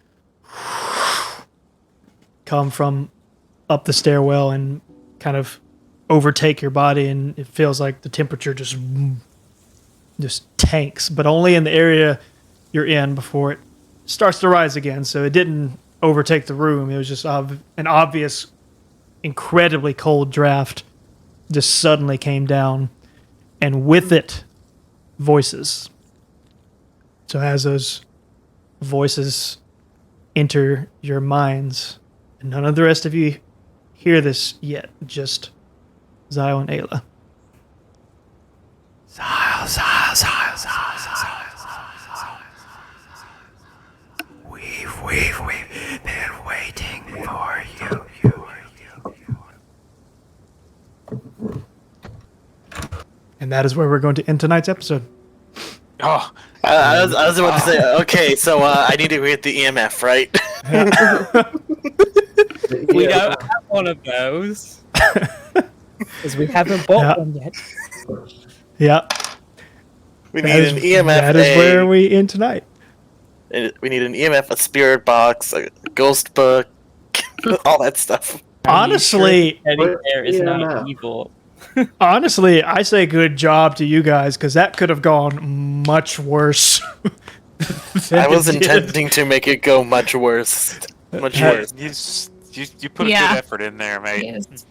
come from up the stairwell and kind of overtake your body, and it feels like the temperature just tanks, but only in the area you're in before it starts to rise again. So it didn't overtake the room. It was just an obvious, incredibly cold draft just suddenly came down, and with it, voices. So as those voices enter your minds, and none of the rest of you hear this yet, just Zyle and Ayla. Zyle, Zyle, Zyle, Zyle, Zyle. We've been waiting for you. And that is where we're going to end tonight's episode. Oh, I was about to say, okay, so I need to get the EMF, right? We don't have one of those. Because we haven't bought one yet. Yeah. We need an EMF. That is where we end tonight. We need an EMF, a spirit box, a ghost book, all that stuff. Honestly, Teddy Bear is not EMF? evil. Honestly, I say good job to you guys, because that could have gone much worse. I was intending to make it go much worse. Much worse. You put a good effort in there, mate. Yes.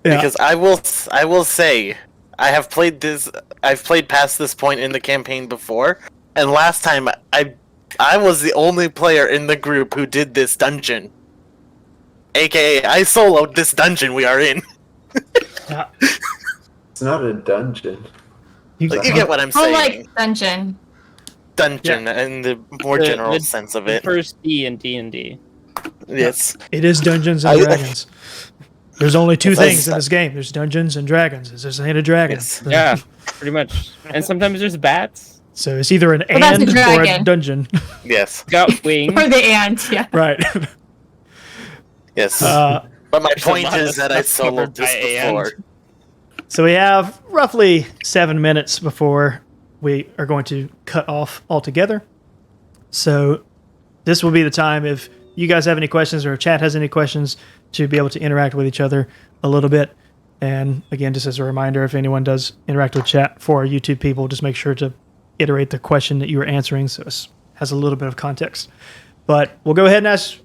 Yeah. Because I will say, I've played past this point in the campaign before, and last time I was the only player in the group who did this dungeon. AKA, I soloed this dungeon we are in. It's not a dungeon. You You get what I'm Oh, saying. like dungeon. Dungeon in the more general sense of The it. first D in D&D. Yes. It is Dungeons and Dragons. There's only two Yes, things in this game. There's Dungeons and Dragons. There's a dragon. Yes. Yeah, pretty much. And sometimes there's bats. So it's either an that's a and or a dragon. dungeon. Yes. Got wings. Or the ant, yeah. Right. Yes. Uh, But my There's a point lot of is that I stuff covered soloed this by and. before. so we have roughly 7 minutes before we are going to cut off altogether. So this will be the time if you guys have any questions or if chat has any questions to be able to interact with each other a little bit. And again, just as a reminder, if anyone does interact with chat for our YouTube people, just make sure to iterate the question that you are answering so it has a little bit of context. But we'll go ahead and ask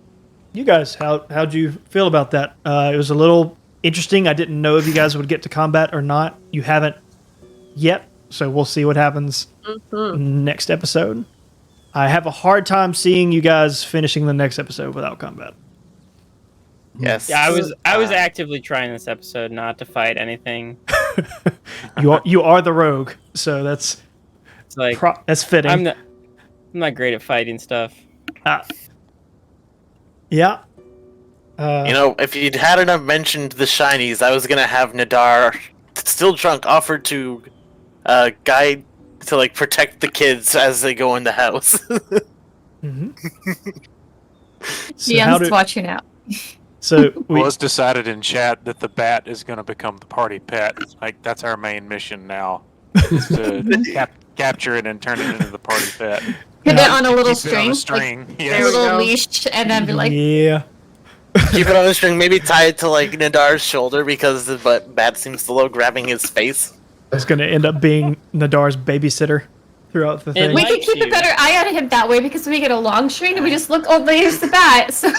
you guys, how'd you feel about that? It was a little interesting. I didn't know if you guys would get to combat or not. You haven't yet, so we'll see what happens next episode. I have a hard time seeing you guys finishing the next episode without combat. Yes. Yeah, I was actively trying this episode not to fight anything. You are the rogue, so that's It's like that's fitting. I'm not great at fighting stuff. Yeah. You know, if you hadn't have mentioned the shinies, I was gonna have Nadar, still drunk, offer to guide to like protect the kids as they go in the house. Mm-hmm. So Yeah, how I'm just do, watching out. so It we, was decided in chat that the bat is going to become the party pet. Like, that's our main mission now. Is to capture it and turn it into the party pet. Put it on a little Keep it on string. a string. A Yes. little leash, and then be like, yeah. Keep it on a string, maybe tie it to like Nadar's shoulder because the bat seems to love grabbing his face. It's going to end up being Nadar's babysitter throughout the thing. we Like could keep you. a better eye on him that way because we get a long string and we just look, oh, there's the bat. So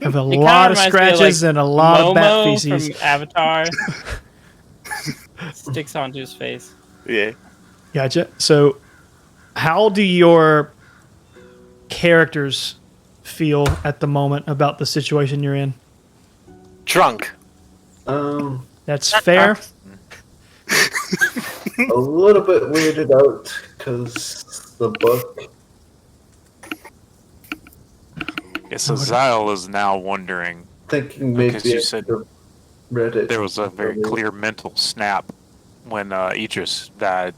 Have a It lot of kinda reminds me of, scratches like, and a lot of bat Momo feces. from Avatar sticks onto his face. Yeah. Gotcha. So, how do your characters feel at the moment about the situation you're in? Drunk. That's fair. A little bit weirded out because the book. Yeah, so Zyle is now wondering, Thinking maybe Because you I said- could have Reddit. There was a very clear mental snap when Idris died.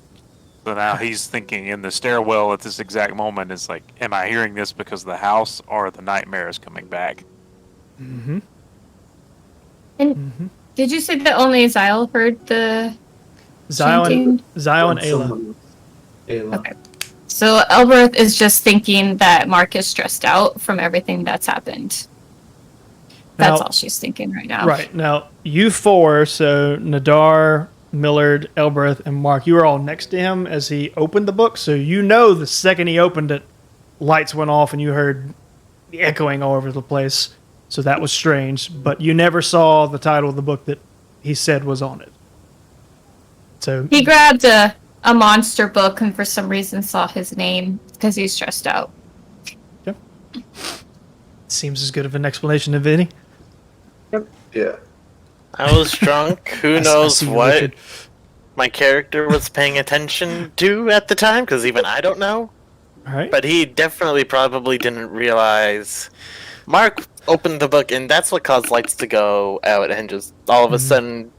So now he's thinking in the stairwell at this exact moment, it's like, am I hearing this because of the house or the nightmare is coming back? Mm-hmm. And did you say that only Zyle heard the chanting? Zyle and Ayla. Ayla. Okay. So Elbereth is just thinking that Mark is stressed out from everything that's happened. That's all she's thinking right now. Right. Now, you four, so Nadar, Millard, Elbereth, and Mark, you were all next to him as he opened the book, so you know the second he opened it, lights went off and you heard the echoing all over the place. So that was strange, but you never saw the title of the book that he said was on it. So he grabbed a monster book and for some reason saw his name because he's stressed out. Yeah. Seems as good of an explanation as any. Yeah. I was drunk. Who I knows see you what looking. my character was paying attention to at the time, because even I don't know. All right. But he definitely probably didn't realize. Mark opened the book, and that's what caused lights to go out, and just all of a sudden,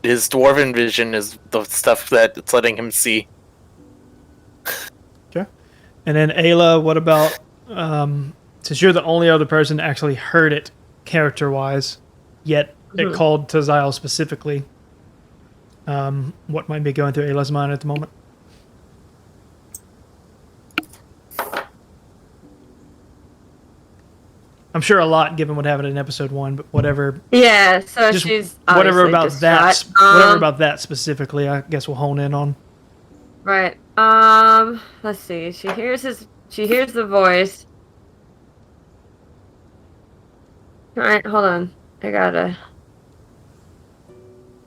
his dwarven vision is the stuff that it's letting him see. Okay. And then Ayla, what about, since you're the only other person that actually heard it character-wise, yet it called to Zyle specifically, what might be going through Ayla's mind at the moment? I'm sure a lot, given what happened in episode 1, but whatever. Yeah, so Just she's whatever obviously about distraught. that. Whatever about that specifically, I guess we'll hone in on. Right. Let's see. She hears the voice. Alright, hold on. I gotta.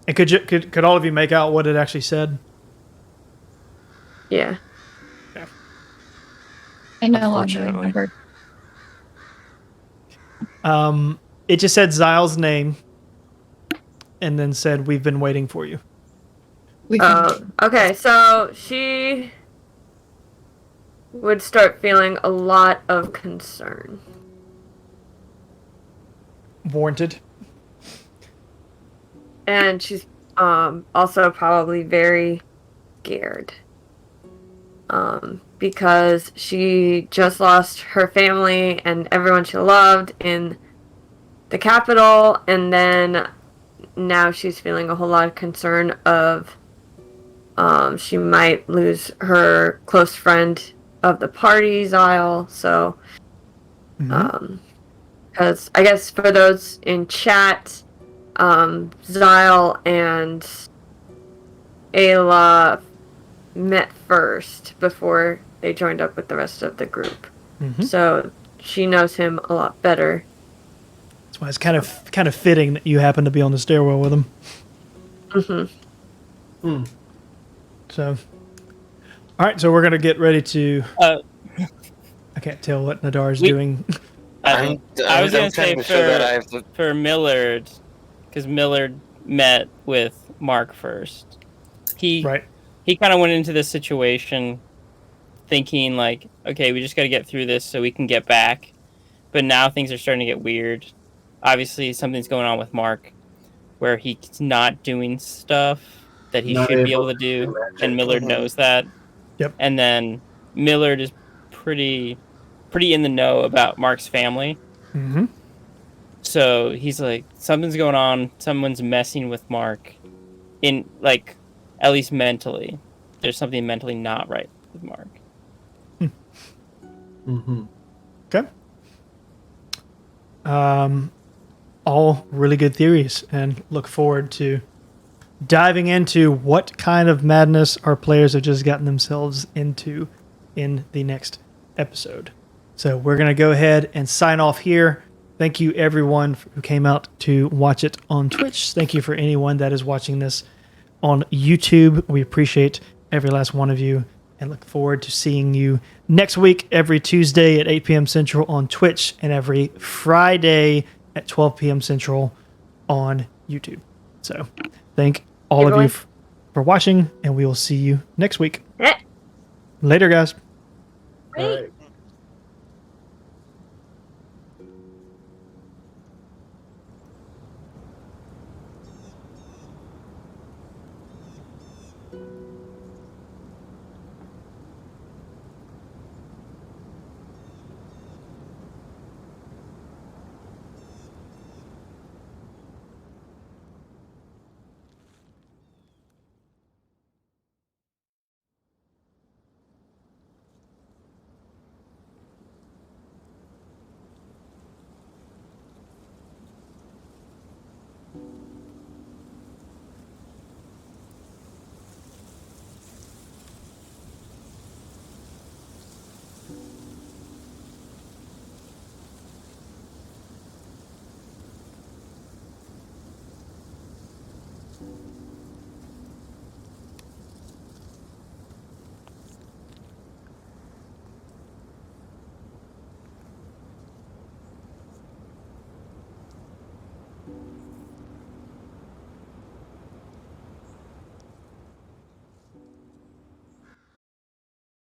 And could all of you make out what it actually said? Yeah. I no longer Unfortunately. remember. It just said Zyle's name, and then said, "We've been waiting for you." Okay, so she would start feeling a lot of concern. Warranted. And she's also probably very scared. Because she just lost her family and everyone she loved in the capital, and then now she's feeling a whole lot of concern of she might lose her close friend of the party, Zyle. So, because I guess for those in chat, Zyle and Ayla met first before they joined up with the rest of the group. So she knows him a lot better. That's why it's kind of fitting that you happen to be on the stairwell with him. So, all right. So we're gonna get ready to. I can't tell what Nadar's doing. I was going to say for Millard, because Millard met with Mark first. He kind of went into this situation thinking like, okay, we just got to get through this so we can get back. But now things are starting to get weird. Obviously, something's going on with Mark where he's not doing stuff that he should be able to do, and Millard knows that. Yep. And then Millard is pretty in the know about Mark's family. So he's like, something's going on. Someone's messing with Mark. In like, at least mentally, there's something mentally not right with Mark. Okay. All really good theories, and look forward to diving into what kind of madness our players have just gotten themselves into in the next episode. So we're going to go ahead and sign off here. Thank you, everyone who came out to watch it on Twitch. Thank you for anyone that is watching this on YouTube. We appreciate every last one of you, and look forward to seeing you next week, every Tuesday at 8 p.m. Central on Twitch, and every Friday at 12 p.m. Central on YouTube. So thank all of you for watching, and we will see you next week. Later, guys. Great.